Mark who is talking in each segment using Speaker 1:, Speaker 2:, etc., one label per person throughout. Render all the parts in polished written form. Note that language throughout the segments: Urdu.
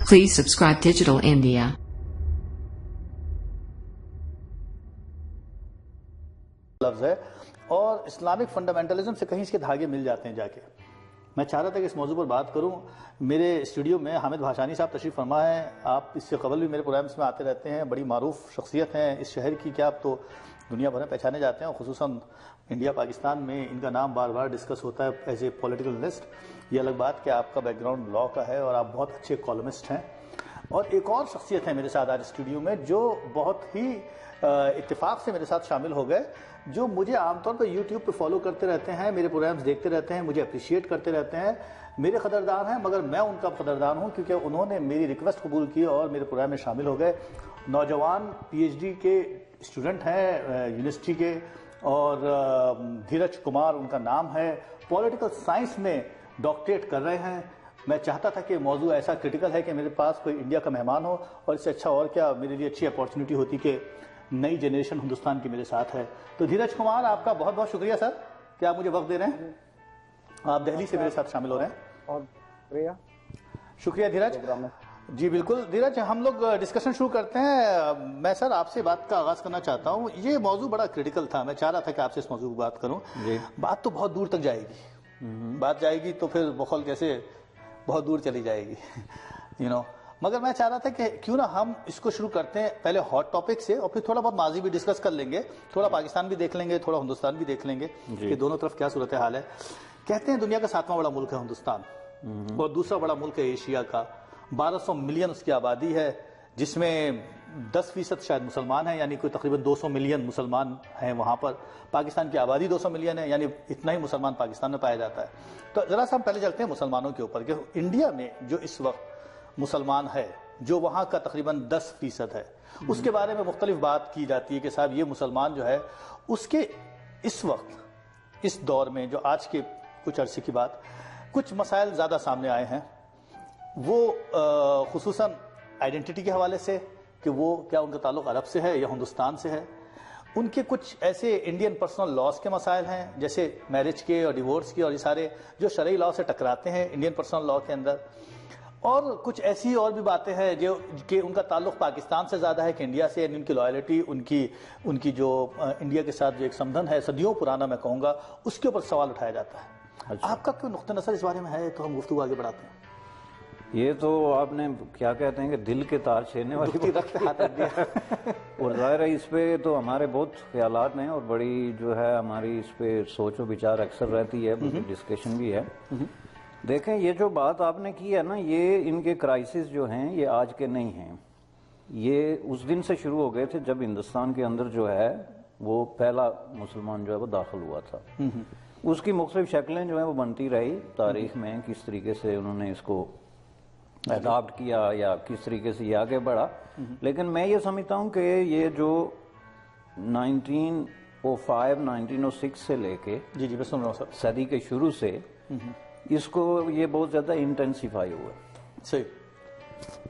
Speaker 1: Please subscribe Digital India.
Speaker 2: لفظ ہے اور اسلامک فنڈامنٹلزم سے کہیں اس کے دھاگے مل جاتے ہیں جا کے. میں چاہ رہا تھا کہ اس موضوع پر بات کروں. میرے اسٹوڈیو میں حامد بھاشانی صاحب تشریف فرما ہیں. آپ اس سے قبل بھی میرے پروگرامز میں آتے رہتے ہیں. بڑی معروف شخصیت ہیں اس شہر کی، کیا آپ تو دنیا بھر میں پہچانے جاتے ہیں، اور خصوصاً انڈیا پاکستان میں ان کا نام بار بار ڈسکس ہوتا ہے ایز اے پولیٹیکل انالسٹ. یہ الگ بات کہ آپ کا بیک گراؤنڈ لاء کا ہے اور آپ بہت اچھے کالمسٹ ہیں. اور ایک اور شخصیت ہے میرے ساتھ آج اسٹوڈیو میں جو بہت ہی اتفاق سے میرے ساتھ شامل ہو گئے، جو مجھے عام طور پر یوٹیوب پہ فالو کرتے رہتے ہیں، میرے پروگرامز دیکھتے رہتے ہیں، مجھے اپریشیٹ کرتے رہتے ہیں، میرے قدردان ہیں، مگر میں ان کا قدردان ہوں کیونکہ انہوں نے میری ریکویسٹ قبول کی اور میرے پروگرام میں شامل ہو گئے. نوجوان پی ایچ ڈی کے اسٹوڈنٹ ہیں یونیورسٹی کے، اور دھیرج کمار ان کا نام ہے. پولیٹیکل سائنس میں ڈاکٹریٹ کر رہے ہیں. میں چاہتا تھا کہ موضوع ایسا کرٹیکل ہے کہ میرے پاس کوئی انڈیا کا مہمان ہو، اور اس سے اچھا اور کیا میرے لیے اچھی اپارچونیٹی ہوتی کہ نئی جنریشن ہندوستان کی میرے ساتھ ہے. تو دھیرج کمار، آپ کا بہت بہت شکریہ سر کہ آپ مجھے وقت دے رہے ہیں. آپ دہلی سے میرے ساتھ شامل ہو رہے ہیں.
Speaker 3: اور
Speaker 2: شکریہ دھیرج. جی بالکل دھیرج، ہم لوگ ڈسکشن شروع کرتے ہیں. میں سر آپ سے بات کا آغاز کرنا چاہتا ہوں. یہ موضوع بڑا کرٹیکل تھا، میں چاہ رہا تھا کہ آپ سے اس موضوع پر بات کروں. بات تو بہت دور تک جائے گی، بات جائے گی تو پھر بخول کیسے بہت دور چلی جائے گی مگر میں چاہ رہا تھا کہ کیوں نہ ہم اس کو شروع کرتے ہیں پہلے ہاٹ ٹاپک سے، اور پھر تھوڑا بہت ماضی بھی ڈسکس کر لیں گے، تھوڑا پاکستان بھی دیکھ لیں گے، تھوڑا ہندوستان بھی دیکھ لیں گے کہ دونوں طرف کیا صورتحال ہے. کہتے ہیں دنیا کا 7واں بڑا ملک ہے ہندوستان، اور دوسرا بڑا ملک ہے ایشیا کا. 1200 ملین اس کی آبادی ہے، جس میں 10% شاید مسلمان ہیں، یعنی کوئی تقریباً 200 ملین مسلمان ہیں وہاں پر. پاکستان کی آبادی 200 ملین ہے، یعنی اتنا ہی مسلمان پاکستان میں پایا جاتا ہے. تو ذرا سا ہم پہلے چلتے ہیں مسلمانوں کے اوپر کہ انڈیا میں جو اس وقت مسلمان ہے، جو وہاں کا تقریباً 10% ہے، اس کے بارے میں مختلف بات کی جاتی ہے کہ صاحب یہ مسلمان جو ہے اس کے اس وقت اس دور میں، جو آج کے کچھ عرصے کی بات، کچھ مسائل زیادہ سامنے آئے ہیں. وہ خصوصاً آئیڈینٹی کے حوالے سے کہ وہ کیا ان کا تعلق عرب سے ہے یا ہندوستان سے ہے. ان کے کچھ ایسے انڈین پرسنل لاز کے مسائل ہیں، جیسے میرج کے اور ڈیورس کے، اور یہ سارے جو شرعی لاء سے ٹکراتے ہیں انڈین پرسنل لاء کے اندر. اور کچھ ایسی اور بھی باتیں ہیں جو کہ ان کا تعلق پاکستان سے زیادہ ہے کہ انڈیا سے، یعنی ان کی لائلٹی، ان کی جو انڈیا کے ساتھ جو ایک سمبندھ ہے صدیوں پرانا میں کہوں گا، اس کے اوپر سوال اٹھایا جاتا ہے. آپ کا کوئی نقطہ نظر اس بارے میں ہے تو ہم گفتگو آگے بڑھاتے ہیں.
Speaker 3: یہ تو آپ نے کیا کہتے ہیں کہ دل کے تار چھیڑنے والی
Speaker 2: ہاتھ رکھ دیا.
Speaker 3: اور ظاہر ہے اس پہ تو ہمارے بہت خیالات ہیں، اور بڑی جو ہے ہماری اس پہ سوچ و بچار اکثر رہتی ہے، ڈسکشن بھی ہے. دیکھیں یہ جو بات آپ نے کی ہے نا، یہ ان کے کرائسس جو ہیں یہ آج کے نہیں ہیں. یہ اس دن سے شروع ہو گئے تھے جب ہندوستان کے اندر جو ہے وہ پہلا مسلمان جو ہے وہ داخل ہوا تھا. اس کی مختلف شکلیں جو ہیں وہ بنتی رہی تاریخ میں، کس طریقے سے انہوں نے اس کو اڈاپٹ کیا یا کس طریقے سے یہ آگے بڑھا. لیکن میں یہ سمجھتا ہوں کہ یہ جو 1905 1906 سے لے کے
Speaker 2: میں سن رہا ہوں سر،
Speaker 3: صدی کے شروع سے اس کو یہ بہت زیادہ انٹینسیفائی ہوا.
Speaker 2: صحیح.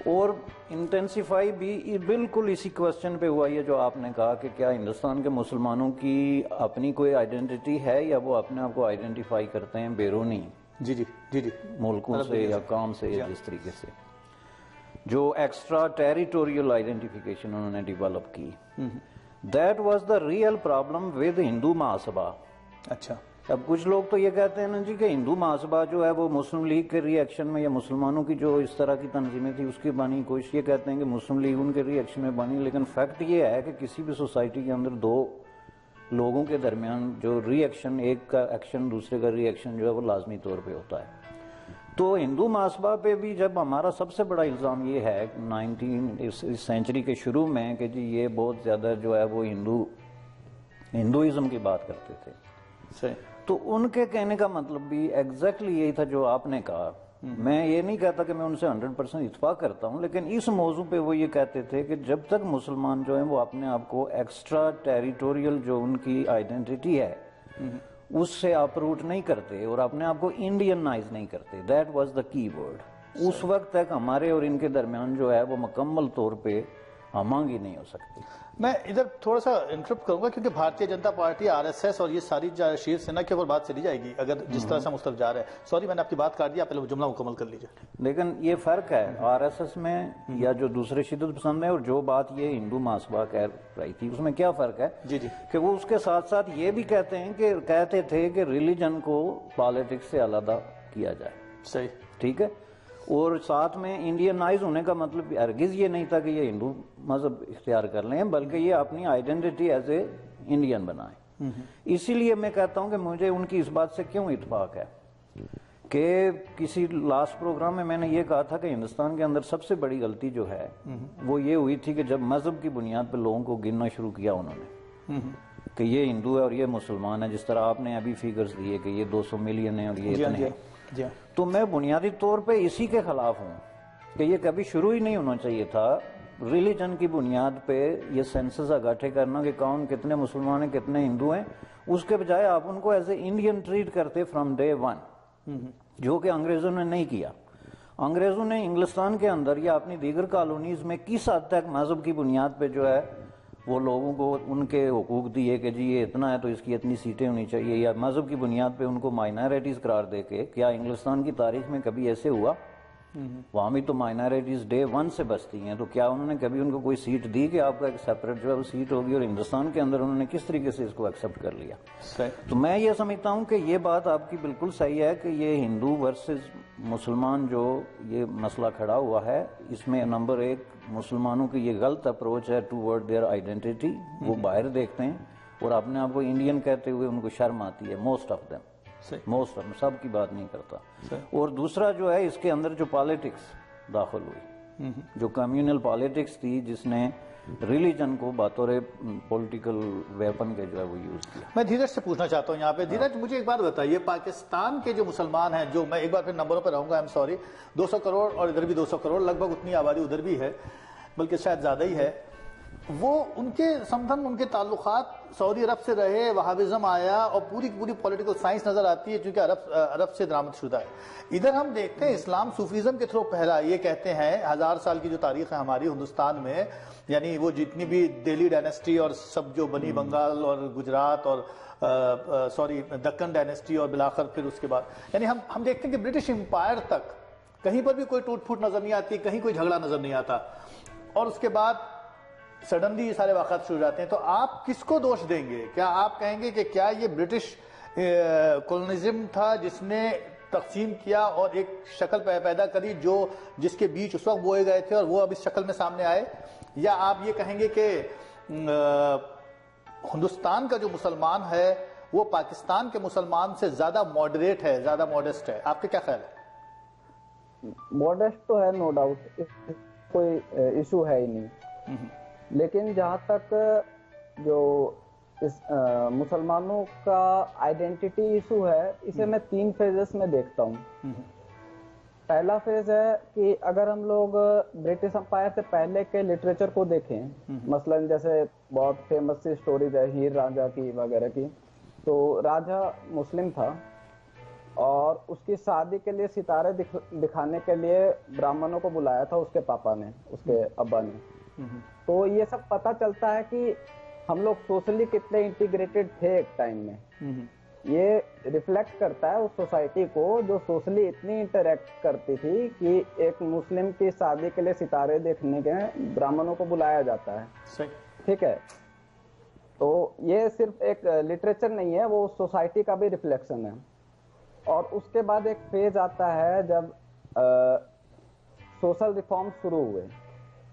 Speaker 3: اور انٹینسیفائی بھی بالکل اسی کوسچن پہ ہوا، یہ جو آپ نے کہا کہ کیا ہندوستان کے مسلمانوں کی اپنی کوئی آئیڈینٹی ہے یا وہ اپنے آپ کو آئیڈینٹیفائی کرتے ہیں بیرونی ملکوں سے یا کام سے، یا جس طریقے سے جو ایکسٹرا ٹیریٹوریل آئیڈینٹیفیکیشن انہوں نے ڈیولپ کی. That was the real problem with Hindu محاسبہ.
Speaker 2: اچھا،
Speaker 3: اب کچھ لوگ تو یہ کہتے ہیں نا جی کہ ہندو محاسبہ جو ہے وہ مسلم لیگ کے ری ایکشن میں، یا مسلمانوں کی جو اس طرح کی تنظیمیں تھی اس کی بانی. کوشش یہ کہتے ہیں کہ مسلم لیگ ان کے ری ایکشن میں بانی. لیکن فیکٹ یہ ہے کہ کسی بھی سوسائٹی کے اندر دو لوگوں کے درمیان جو ری ایکشن، ایک کا ایکشن دوسرے کا ری ایکشن جو ہے وہ لازمی طور پہ ہوتا ہے. تو ہندو محاسبہ پہ بھی جب ہمارا سب سے بڑا الزام یہ ہے 19 سینچری کے شروع میں کہ جی یہ بہت زیادہ جو ہے وہ ہندوازم کی بات کرتے تھے.
Speaker 2: صحیح.
Speaker 3: تو ان کے کہنے کا مطلب بھی ایگزیکٹلی یہی تھا جو آپ نے کہا. میں یہ نہیں کہتا کہ میں ان سے 100% اتفاق کرتا ہوں، لیکن اس موضوع پہ وہ یہ کہتے تھے کہ جب تک مسلمان جو ہیں وہ اپنے آپ کو ایکسٹرا ٹیریٹوریل جو ان کی آئیڈینٹی ہے اس سے اپروٹ نہیں کرتے اور اپنے آپ کو انڈینائز نہیں کرتے. دیٹ واز دا کی ورڈ. اس وقت تک ہمارے اور ان کے درمیان جو ہے وہ مکمل طور پہ مانگ ہی نہیں ہو سکتی.
Speaker 2: میں ادھر تھوڑا سا انٹرپٹ کروں گا کیونکہ بھارتیہ جنتا پارٹی RSS اور یہ ساری شیر سینا کے اوپر بات چلی جائے گی اگر جس طرح سے ہم اس طرف جا رہے ہیں. سوری میں نے آپ کی بات کاٹ دیا, پہلے وہ جملہ مکمل کر لیجیے.
Speaker 3: لیکن یہ فرق ہے RSS میں یا جو دوسرے شدت پسند ہیں اور جو بات یہ ہندو مہاسبھا کہہ رہی تھی, اس میں کیا فرق ہے
Speaker 2: جی جی
Speaker 3: کہ وہ اس کے ساتھ ساتھ یہ بھی کہتے تھے کہ ریلیجن کو پالیٹکس سے علیحدہ کیا جائے.
Speaker 2: صحیح.
Speaker 3: ٹھیک ہے. اور ساتھ میں انڈینائز ہونے کا مطلب ہرگز یہ نہیں تھا کہ یہ ہندو مذہب اختیار کر لیں, بلکہ یہ اپنی آئیڈینٹی ایز اے انڈین بنائیں. اسی لیے میں کہتا ہوں کہ مجھے ان کی اس بات سے کیوں اتفاق ہے کہ کسی لاسٹ پروگرام میں نے یہ کہا تھا کہ ہندوستان کے اندر سب سے بڑی غلطی جو ہے وہ یہ ہوئی تھی کہ جب مذہب کی بنیاد پہ لوگوں کو گننا شروع کیا انہوں نے کہ یہ ہندو ہے اور یہ مسلمان ہے, جس طرح آپ نے ابھی فیگرز دیے کہ یہ 200 ملین ہے اور یہ اتنے ہیں. تو میں بنیادی طور پہ اسی کے خلاف ہوں کہ یہ کبھی شروع ہی نہیں ہونا چاہیے تھا ریلیجن کی بنیاد پہ یہ سینسز اکٹھے کرنا کہ کون کتنے مسلمان ہیں کتنے ہندو ہیں. اس کے بجائے آپ ان کو ایز اے انڈین ٹریٹ کرتے فرام ڈے ون, جو کہ انگریزوں نے نہیں کیا. انگریزوں نے انگلستان کے اندر یا اپنی دیگر کالونیز میں کس حد تک مذہب کی بنیاد پہ جو ہے وہ لوگوں کو ان کے حقوق دیے کہ جی یہ اتنا ہے تو اس کی اتنی سیٹیں ہونی چاہیے, یا مذہب کی بنیاد پہ ان کو مائنارٹیز قرار دے کے. کیا انگلستان کی تاریخ میں کبھی ایسے ہوا؟ وہاں بھی تو مائنارٹیز ڈے ون سے بستی ہیں, تو کیا انہوں نے کبھی ان کو کوئی سیٹ دی کہ آپ کا ایک سیپریٹ جو ہے وہ سیٹ ہوگی؟ اور ہندوستان کے اندر انہوں نے کس طریقے سے اس کو ایکسیپٹ کر لیا؟ تو میں یہ سمجھتا ہوں کہ یہ بات آپ کی بالکل صحیح ہے کہ یہ ہندو ورسز مسلمان جو یہ مسئلہ کھڑا ہوا ہے, اس میں نمبر ایک مسلمانوں کی یہ غلط اپروچ ہے ٹوورڈ دیئر آئیڈینٹی. وہ باہر دیکھتے ہیں اور اپنے آپ کو انڈین کہتے ہوئے ان کو شرم آتی ہے. موسٹ آف دم, سب کی بات نہیں کرتا. اور دوسرا جو ہے اس کے اندر جو پالیٹکس داخل ہوئی, جو کمیونل پالیٹکس تھی جس نے ریلیجن کو بطور پولیٹیکل ویپن کے جو ہے وہ یوز کیا.
Speaker 2: میں دھیرج سے پوچھنا چاہتا ہوں یہاں پہ. دھیرج مجھے ایک بات بتائیے, پاکستان کے جو مسلمان ہیں, جو میں ایک بار پھر نمبروں پہ رہوں گا, I'm sorry, 200 کروڑ اور ادھر بھی 200 کروڑ, لگ بھگ اتنی آبادی ادھر بھی ہے, بلکہ شاید زیادہ ہی ہے. وہ ان کے سمدھن ان کے تعلقات سعودی عرب سے رہے, وہابزم آیا اور پوری پولیٹیکل سائنس نظر آتی ہے چونکہ عرب سے درآمد شدہ ہے. ادھر ہم دیکھتے ہیں اسلام صوفیزم کے تھرو پہلا, یہ کہتے ہیں 1000 سال کی جو تاریخ ہے ہماری ہندوستان میں, یعنی وہ جتنی بھی دہلی ڈائنیسٹی اور سب جو بنی بنگال اور گجرات اور دکن ڈائنیسٹی اور بلاخر پھر اس کے بعد, یعنی ہم دیکھتے ہیں کہ برٹش امپائر تک کہیں پر بھی کوئی ٹوٹ پھوٹ نظر نہیں آتی, کہیں کوئی جھگڑا نظر نہیں آتا, اور اس کے بعد سڈنلی یہ سارے واقعات شروع ہو جاتے ہیں. تو آپ کس کو دوش دیں گے؟ کیا آپ کہیں گے کہ کیا یہ برٹش کولونیزم تھا جس نے تقسیم کیا اور ایک شکل پیدا کری جس کے بیچ اس وقت بوئے گئے تھے اور وہ اب اس شکل میں سامنے آئے؟ یا آپ یہ کہیں گے کہ ہندوستان کا جو مسلمان ہے وہ پاکستان کے مسلمان سے زیادہ ماڈریٹ ہے, زیادہ ماڈسٹ ہے؟ آپ کے کیا خیال ہے؟
Speaker 4: ماڈسٹ تو ہے نو ڈاؤٹ, کوئی ایشو ہے ہی نہیں. لیکن جہاں تک جو مسلمانوں کا آئیڈینٹی ایشو ہے, اسے میں 3 فیزز میں دیکھتا ہوں. پہلا فیز ہے کہ اگر ہم لوگ برٹش امپائر سے پہلے کے لٹریچر کو دیکھیں, مثلا جیسے بہت فیمس سی سٹوریز ہے ہیر راجا کی وغیرہ کی, تو راجا مسلم تھا اور اس کی شادی کے لیے ستارے دکھانے کے لیے برہمنوں کو بلایا تھا اس کے پاپا نے, اس کے ابا نے. تو یہ سب پتہ چلتا ہے کہ ہم لوگ سوشلی کتنے انٹیگریٹڈ تھے ایک ٹائم میں. یہ ریفلیکٹ کرتا ہے اس سوسائٹی کو جو سوشلی اتنی انٹریکٹ کرتی تھی کہ ایک مسلم کی شادی کے لیے ستارے دیکھنے کے برہمنوں کو بلایا جاتا ہے. ٹھیک ہے, تو یہ صرف ایک لٹریچر نہیں ہے, وہ سوسائٹی کا بھی ریفلیکشن ہے. اور اس کے بعد ایک فیز آتا ہے جب سوشل ریفارم شروع ہوئے.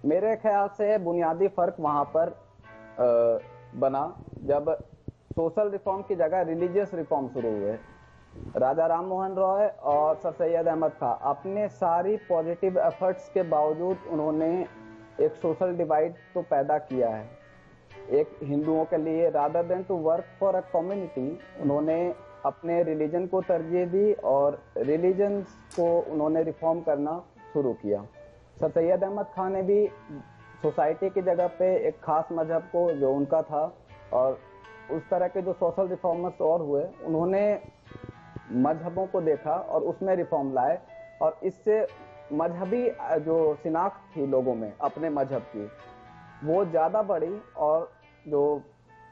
Speaker 4: میرے خیال سے بنیادی فرق وہاں پر بنا جب سوشل ریفارم کی جگہ ریلیجیس ریفارم شروع ہوئے. راجا رام موہن رائے اور سر سید احمد خان اپنے ساری پازیٹیو ایفرٹس کے باوجود انہوں نے ایک سوشل ڈیوائڈ تو پیدا کیا ہے. ایک ہندوؤں کے لیے rather than to work for a community, انہوں نے اپنے ریلیجن کو ترجیح دی اور ریلیجنس کو انہوں نے ریفارم کرنا شروع کیا. سر سید احمد خان نے بھی سوسائٹی کی جگہ پہ ایک خاص مذہب کو جو ان کا تھا, اور اس طرح کے جو سوشل ریفارمرز اور ہوئے, انہوں نے مذہبوں کو دیکھا اور اس میں ریفارم لائے, اور اس سے مذہبی جو شناخت تھی لوگوں میں اپنے مذہب کی, وہ زیادہ بڑھی اور جو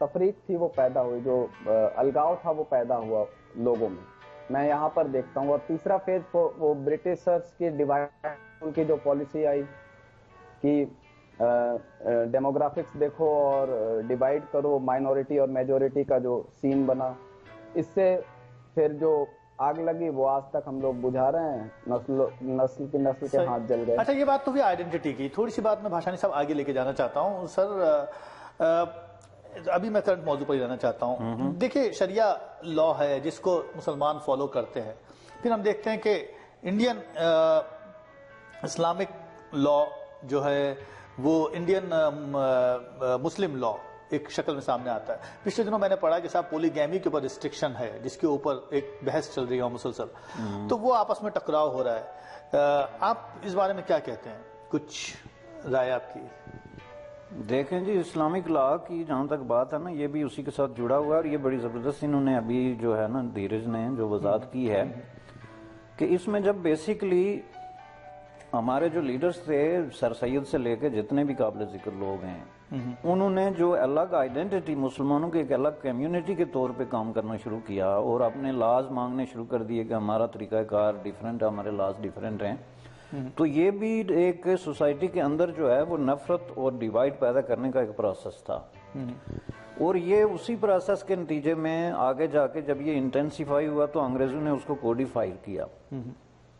Speaker 4: تفریق تھی وہ پیدا ہوئی, جو الگاؤ تھا وہ پیدا ہوا لوگوں میں یہاں پر دیکھتا ہوں. اور تیسرا فیز وہ برٹشرز کی ڈیوائڈ, ان کی جو پالیسی آئی کہ ڈیموگرافکس دیکھو اور ڈیوائڈ کرو, مائنورٹی اور میجورٹی کا جو سین بنا, اس سے پھر جو آگ لگی وہ آج تک ہم لوگ بجھا رہے ہیں, نسل کی نسل کے ہاتھ جل گئے.
Speaker 2: اچھا, یہ بات تو بھی آئیڈینٹی کی. تھوڑی سی بات میں بھاشانی صاحب آگے لے کے جانا چاہتا ہوں. سر ابھی میں کرنٹ موضوع پر ہی رہنا چاہتا ہوں. دیکھیں, شریعہ لا ہے جس کو مسلمان فالو کرتے ہیں. پھر ہم دیکھتے ہیں کہ انڈین اسلامک لا جو ہے وہ انڈین مسلم لا ایک شکل میں سامنے آتا ہے. پچھلے دنوں میں نے پڑھا کہ صاحب پولی گیمی کے اوپر ریسٹرکشن ہے, جس کے اوپر ایک بحث چل رہی ہے مسلسل, تو وہ آپس میں ٹکراؤ ہو رہا ہے. آپ اس بارے میں کیا کہتے ہیں, کچھ رائے آپ کی؟
Speaker 3: دیکھیں جی, اسلامک لا کی جہاں تک بات ہے نا, یہ بھی اسی کے ساتھ جڑا ہوا ہے, اور یہ بڑی زبردست انہوں نے ابھی جو ہے نا دھیرج نے جو وضاحت کی ہے کہ اس میں جب بیسیکلی ہمارے جو لیڈرز تھے, سر سید سے لے کے جتنے بھی قابل ذکر لوگ ہیں, انہوں نے جو الگ آئیڈینٹی مسلمانوں کے ایک الگ کمیونٹی کے طور پہ کام کرنا شروع کیا اور اپنے لاز مانگنے شروع کر دیے کہ ہمارا طریقہ کار ڈیفرنٹ ہے, ہمارے لاز ڈیفرنٹ ہیں. تو یہ بھی ایک سوسائٹی کے اندر جو ہے وہ نفرت اور ڈیوائڈ پیدا کرنے کا ایک پروسیس تھا, اور یہ اسی پروسیس کے نتیجے میں آگے جا کے جب یہ انٹینسیفائی ہوا تو انگریزوں نے اس کو کوڈیفائی کیا,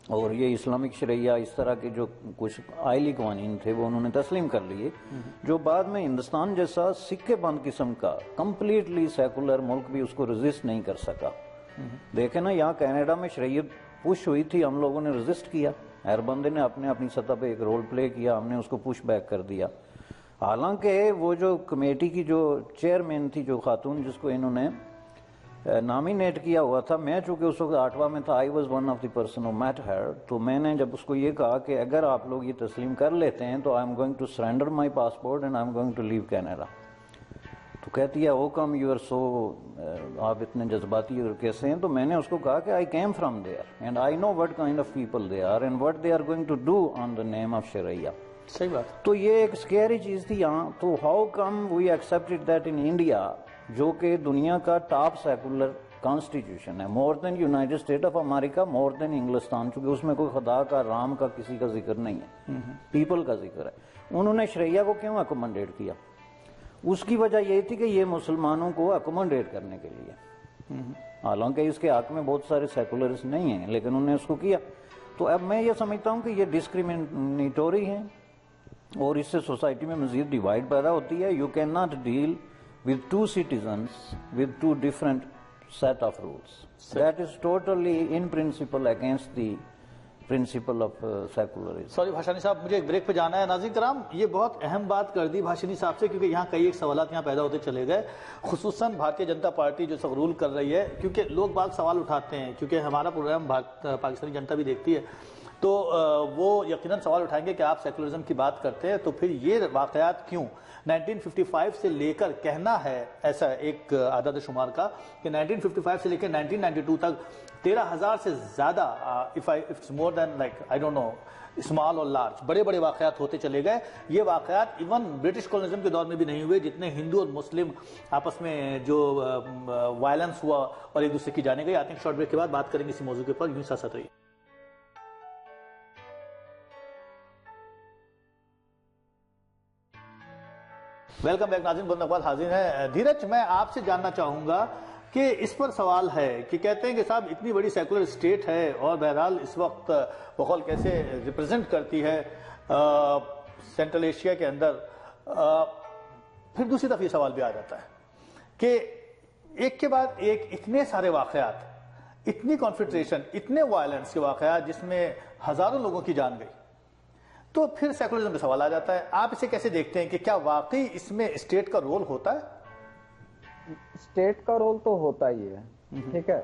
Speaker 3: اور یہ اسلامک شرعیہ اس طرح کے جو کچھ آئلی قوانین تھے وہ انہوں نے تسلیم کر لیے, جو بعد میں ہندوستان جیسا سکے بند قسم کا کمپلیٹلی سیکولر ملک بھی اس کو ریزسٹ نہیں کر سکا. دیکھیں نا, یہاں کینیڈا میں شرعیت پش ہوئی تھی, ہم لوگوں نے ریزسٹ کیا, ہر بندے نے اپنی سطح پہ ایک رول پلے کیا, ہم نے اس کو پش بیک کر دیا. حالانکہ وہ جو کمیٹی کی جو چیئرمین تھی, جو خاتون جس کو انہوں نے نامینیٹ کیا ہوا تھا, میں چونکہ اس وقت 8واں میں تھا, I was one of the person who met her, تو میں نے جب اس کو یہ کہا کہ اگر آپ لوگ یہ تسلیم کر لیتے ہیں تو I am going to surrender my passport and I am going to leave Canada. تو کہتی ہے, او کم یو آر سو, آپ اتنے جذباتی اور کیسے ہیں؟ تو میں نے اس کو کہا کہ I came from there and I know what kind of people they are and what they are going to do on the name of شرعیہ.
Speaker 2: صحیح بات.
Speaker 3: تو یہ ایک اسکیری چیز تھی یہاں. تو how come we accepted that in India, جو کہ دنیا کا ٹاپ سیکولر کانسٹیٹیوشن ہے, more than United State of America, more than انگلستان, چونکہ اس میں کوئی خدا کا, رام کا, کسی کا ذکر نہیں ہے, پیپل کا ذکر ہے. انہوں نے شرعیہ کو کیوں اکومنڈیٹ کیا؟ اس کی وجہ یہ تھی کہ یہ مسلمانوں کو اکومنڈیٹ کرنے کے لیے, حالانکہ اس کے حق میں بہت سارے سیکولرس نہیں ہیں, لیکن انہوں نے اس کو کیا. تو اب میں یہ سمجھتا ہوں کہ یہ ڈسکریمنیٹوری ہیں اور اس سے سوسائٹی میں مزید ڈیوائڈ پیدا ہوتی ہے. You can not deal with two citizens with two different set of rules. That is totally in principle against the principle of secularism.
Speaker 2: Sorry Bhashani صاحب, مجھے ایک بریک پہ جانا ہے. ناظرین کرام, یہ بہت اہم بات کر دی بھاشانی صاحب سے, کیونکہ یہاں کئی ایک سوالات یہاں پیدا ہوتے چلے گئے, خصوصاً بھارتیہ جنتا پارٹی جو سب رول کر رہی ہے, کیونکہ لوگ بعض سوال اٹھاتے ہیں, کیونکہ ہمارا پروگرام پاکستانی جنتا بھی دیکھتی ہے, تو وہ یقیناً سوال اٹھائیں گے کہ آپ سیکولرزم کی بات کرتے ہیں, تو پھر یہ واقعات کیوں 1955 سے لے کر کہنا ہے ایسا ایک عدد شمار کا کہ 1955 سے لے کر 1992 تک 13,000 سے زیادہ it's more than like I don't know small اور لارج بڑے بڑے واقعات ہوتے چلے گئے. یہ واقعات ایون برٹش کولونیزم کے دور میں بھی نہیں ہوئے, جتنے ہندو اور مسلم آپس میں جو وائلنس ہوا اور ایک دوسرے کی جانے گئی. آتے ہیں شارٹ بریک کے بعد بات کریں گے اسی موضوع کے اوپر, یوں ساتھ رہیے. ویلکم بیک ناظرین, بلند اقبال حاضر ہیں. دھیرج, میں آپ سے جاننا چاہوں گا کہ اس پر سوال ہے کہ کہتے ہیں کہ صاحب اتنی بڑی سیکولر اسٹیٹ ہے اور بہرحال اس وقت بقول کیسے ریپرزینٹ کرتی ہے سینٹرل ایشیا کے اندر. پھر دوسری طرف یہ سوال بھی آ جاتا ہے کہ ایک کے بعد ایک اتنے سارے واقعات, اتنی کانفنٹریشن, اتنے وائلنس کے واقعات جس میں ہزاروں لوگوں کی جان گئی, تو پھر سیکولرزم پہ سوال آ جاتا ہے. آپ اسے کیسے دیکھتے ہیں کہ کیا واقعی اس میں اسٹیٹ کا رول ہوتا ہے؟
Speaker 4: اسٹیٹ کا رول تو ہوتا ہی ہے, ٹھیک ہے.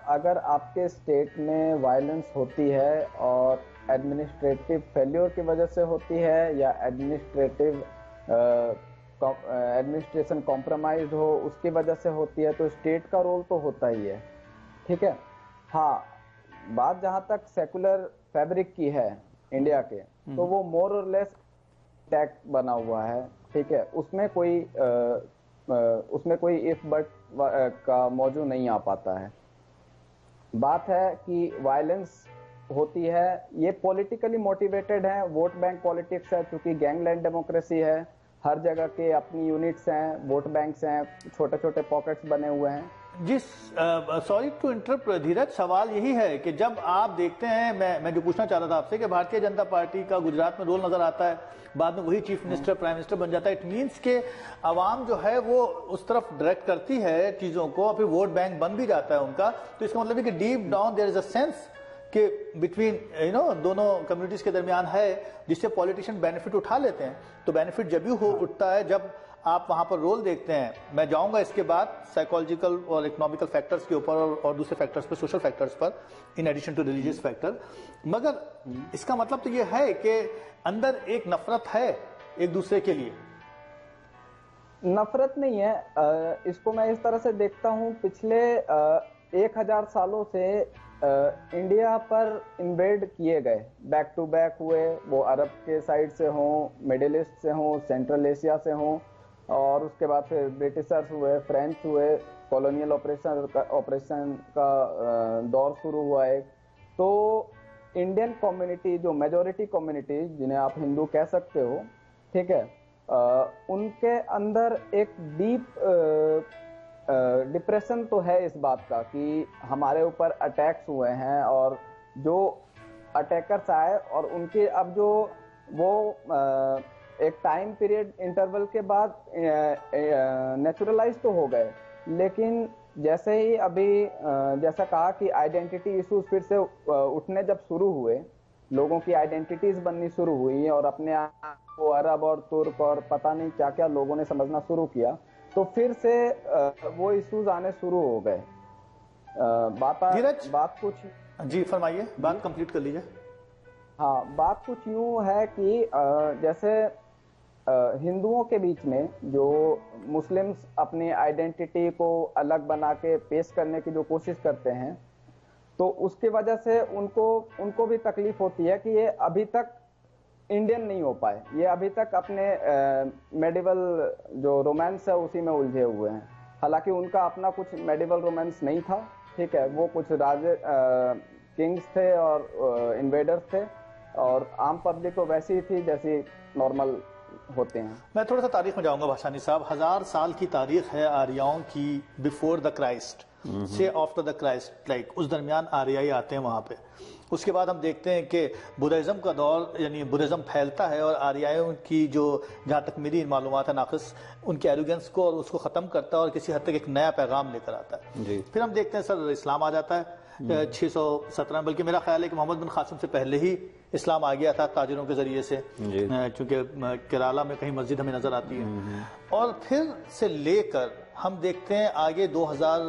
Speaker 4: اگر آپ کے اسٹیٹ میں وائلنس ہوتی ہے اور ایڈمنسٹریٹو فیلیور کی وجہ سے ہوتی ہے یا ایڈمنسٹریشن کمپرومائزڈ ہو اس کی وجہ سے ہوتی ہے, تو اسٹیٹ کا رول تو ہوتا ہی ہے, ٹھیک ہے. ہاں, بات جہاں تک سیکولر فیبرک کی ہے انڈیا کے, تو وہ مور اور لیس ٹیک بنا ہوا ہے. ٹھیک ہے، اس میں کوئی اف بٹ کا موضوع نہیں آ پاتا ہے. بات ہے کہ وائلنس ہوتی ہے، یہ پولیٹیکلی موٹیویٹڈ ہے، ووٹ بینک پالیٹکس ہے، چونکہ گینگ لینڈ ڈیموکریسی ہے، ہر جگہ کے اپنی یونٹس ہیں، ووٹ بینکس ہیں، چھوٹے چھوٹے پاکٹس بنے ہوئے ہیں.
Speaker 2: جی سوری ٹو انٹرپٹ دھیرج، سوال یہی ہے کہ جب آپ دیکھتے ہیں، میں جو پوچھنا چاہ رہا تھا آپ سے کہ بھارتیہ جنتا پارٹی کا گجرات میں رول نظر آتا ہے، بعد میں وہی چیف منسٹر پرائم منسٹر بن جاتا ہے، اٹ مینس کہ عوام جو ہے وہ اس طرف ڈائریکٹ کرتی ہے چیزوں کو، اور پھر ووٹ بینک بن بھی جاتا ہے ان کا. تو اس کا مطلب ہے کہ deep down there is a sense کہ بٹوین دونوں کمیونٹیز کے درمیان ہے، جس سے پولیٹیشین بینیفٹ اٹھا لیتے ہیں. تو بینیفٹ جب ہی اٹھتا ہے جب آپ وہاں پر رول دیکھتے ہیں. میں جاؤں گا اس کے بعد سائیکولوجیکل اور اکنامیکل فیکٹرز کے اوپر اور دوسرے فیکٹرز پر، سوشل فیکٹرز پر، in addition to religious factor. مگر اس کا مطلب تو یہ ہے کہ اندر ایک نفرت ہے ایک دوسرے کے لیے.
Speaker 4: نفرت نہیں ہے، اس کو میں اس طرح سے دیکھتا ہوں، پچھلے 1000 سالوں سے انڈیا پر انویڈ کیے گئے، بیک ٹو بیک ہوئے، وہ عرب کے سائڈ سے ہوں، مڈل ایسٹ سے ہوں، سینٹرل ایشیا سے ہوں، اور اس کے بعد پھر برٹشرز ہوئے، فرینچ ہوئے، کالونیل آپریشن کا دور شروع ہوا ہے. تو انڈین کمیونٹی، جو میجورٹی کمیونٹی جنہیں آپ ہندو کہہ سکتے ہو، ٹھیک ہے، ان کے اندر ایک ڈیپ ڈپریشن تو ہے اس بات کا کہ ہمارے اوپر اٹیکس ہوئے ہیں، اور جو اٹیکرز آئے اور ان کے اب جو وہ ایک ٹائم پیریڈ انٹرول کے بعد نیچرلائز تو ہو گئے، لیکن جیسے ہی ابھی جیسا کہا کہ آئیڈینٹی ایشوز پھر سے اٹھنے جب شروع ہوئے، لوگوں کی آئیڈینٹیز بننی شروع ہوئی اور اپنے آپ کو عرب اور ترک اور پتہ نہیں کیا کیا لوگوں نے سمجھنا شروع کیا، تو پھر سے وہ ایشوز آنے شروع ہو گئے. بات کچھ
Speaker 2: جی فرمائیے، بات کمپلیٹ کر لیجئے.
Speaker 4: ہاں، بات کچھ یوں ہے کہ جیسے ہندوؤں کے بیچ میں جو مسلمز اپنی آئیڈینٹی کو الگ بنا کے پیش کرنے کی جو کوشش کرتے ہیں، تو اس کی وجہ سے ان کو بھی تکلیف ہوتی ہے کہ یہ ابھی تک انڈین نہیں ہو پائے، یہ ابھی تک اپنے میڈیول جو رومانس ہے اسی میں الجھے ہوئے ہیں. حالانکہ ان کا اپنا کچھ میڈیول رومانس نہیں تھا، ٹھیک ہے، وہ کچھ راجے کنگز تھے اور انویڈرز تھے، اور عام پبلک تو ویسی ہی تھی جیسی نارمل ہوتے ہیں.
Speaker 2: میں تھوڑا سا تاریخ میں جاؤں گا بھاشانی صاحب. 1000 سال کی تاریخ ہے آریاؤں کی، بیفور دا کرائسٹ سے آفٹر دا کرائسٹ، لائک اس درمیان آریائی آتے ہیں وہاں پہ. اس کے بعد ہم دیکھتے ہیں کہ بدھزم کا دور، یعنی بدھزم پھیلتا ہے اور آریائیوں کی جو، جہاں تک میری معلومات ہے ناقص، ان کے ایروگنس کو اور اس کو ختم کرتا ہے اور کسی حد تک ایک نیا پیغام لے کر آتا ہے. پھر ہم دیکھتے ہیں سر اسلام آ جاتا ہے 617، بلکہ میرا خیال ہے کہ محمد بن قاسم سے پہلے ہی اسلام آ گیا تھا تاجروں کے ذریعے سے، چونکہ کیرالہ میں کہیں مسجد ہمیں نظر آتی ہے. اور پھر سے لے کر ہم دیکھتے ہیں آگے 2000،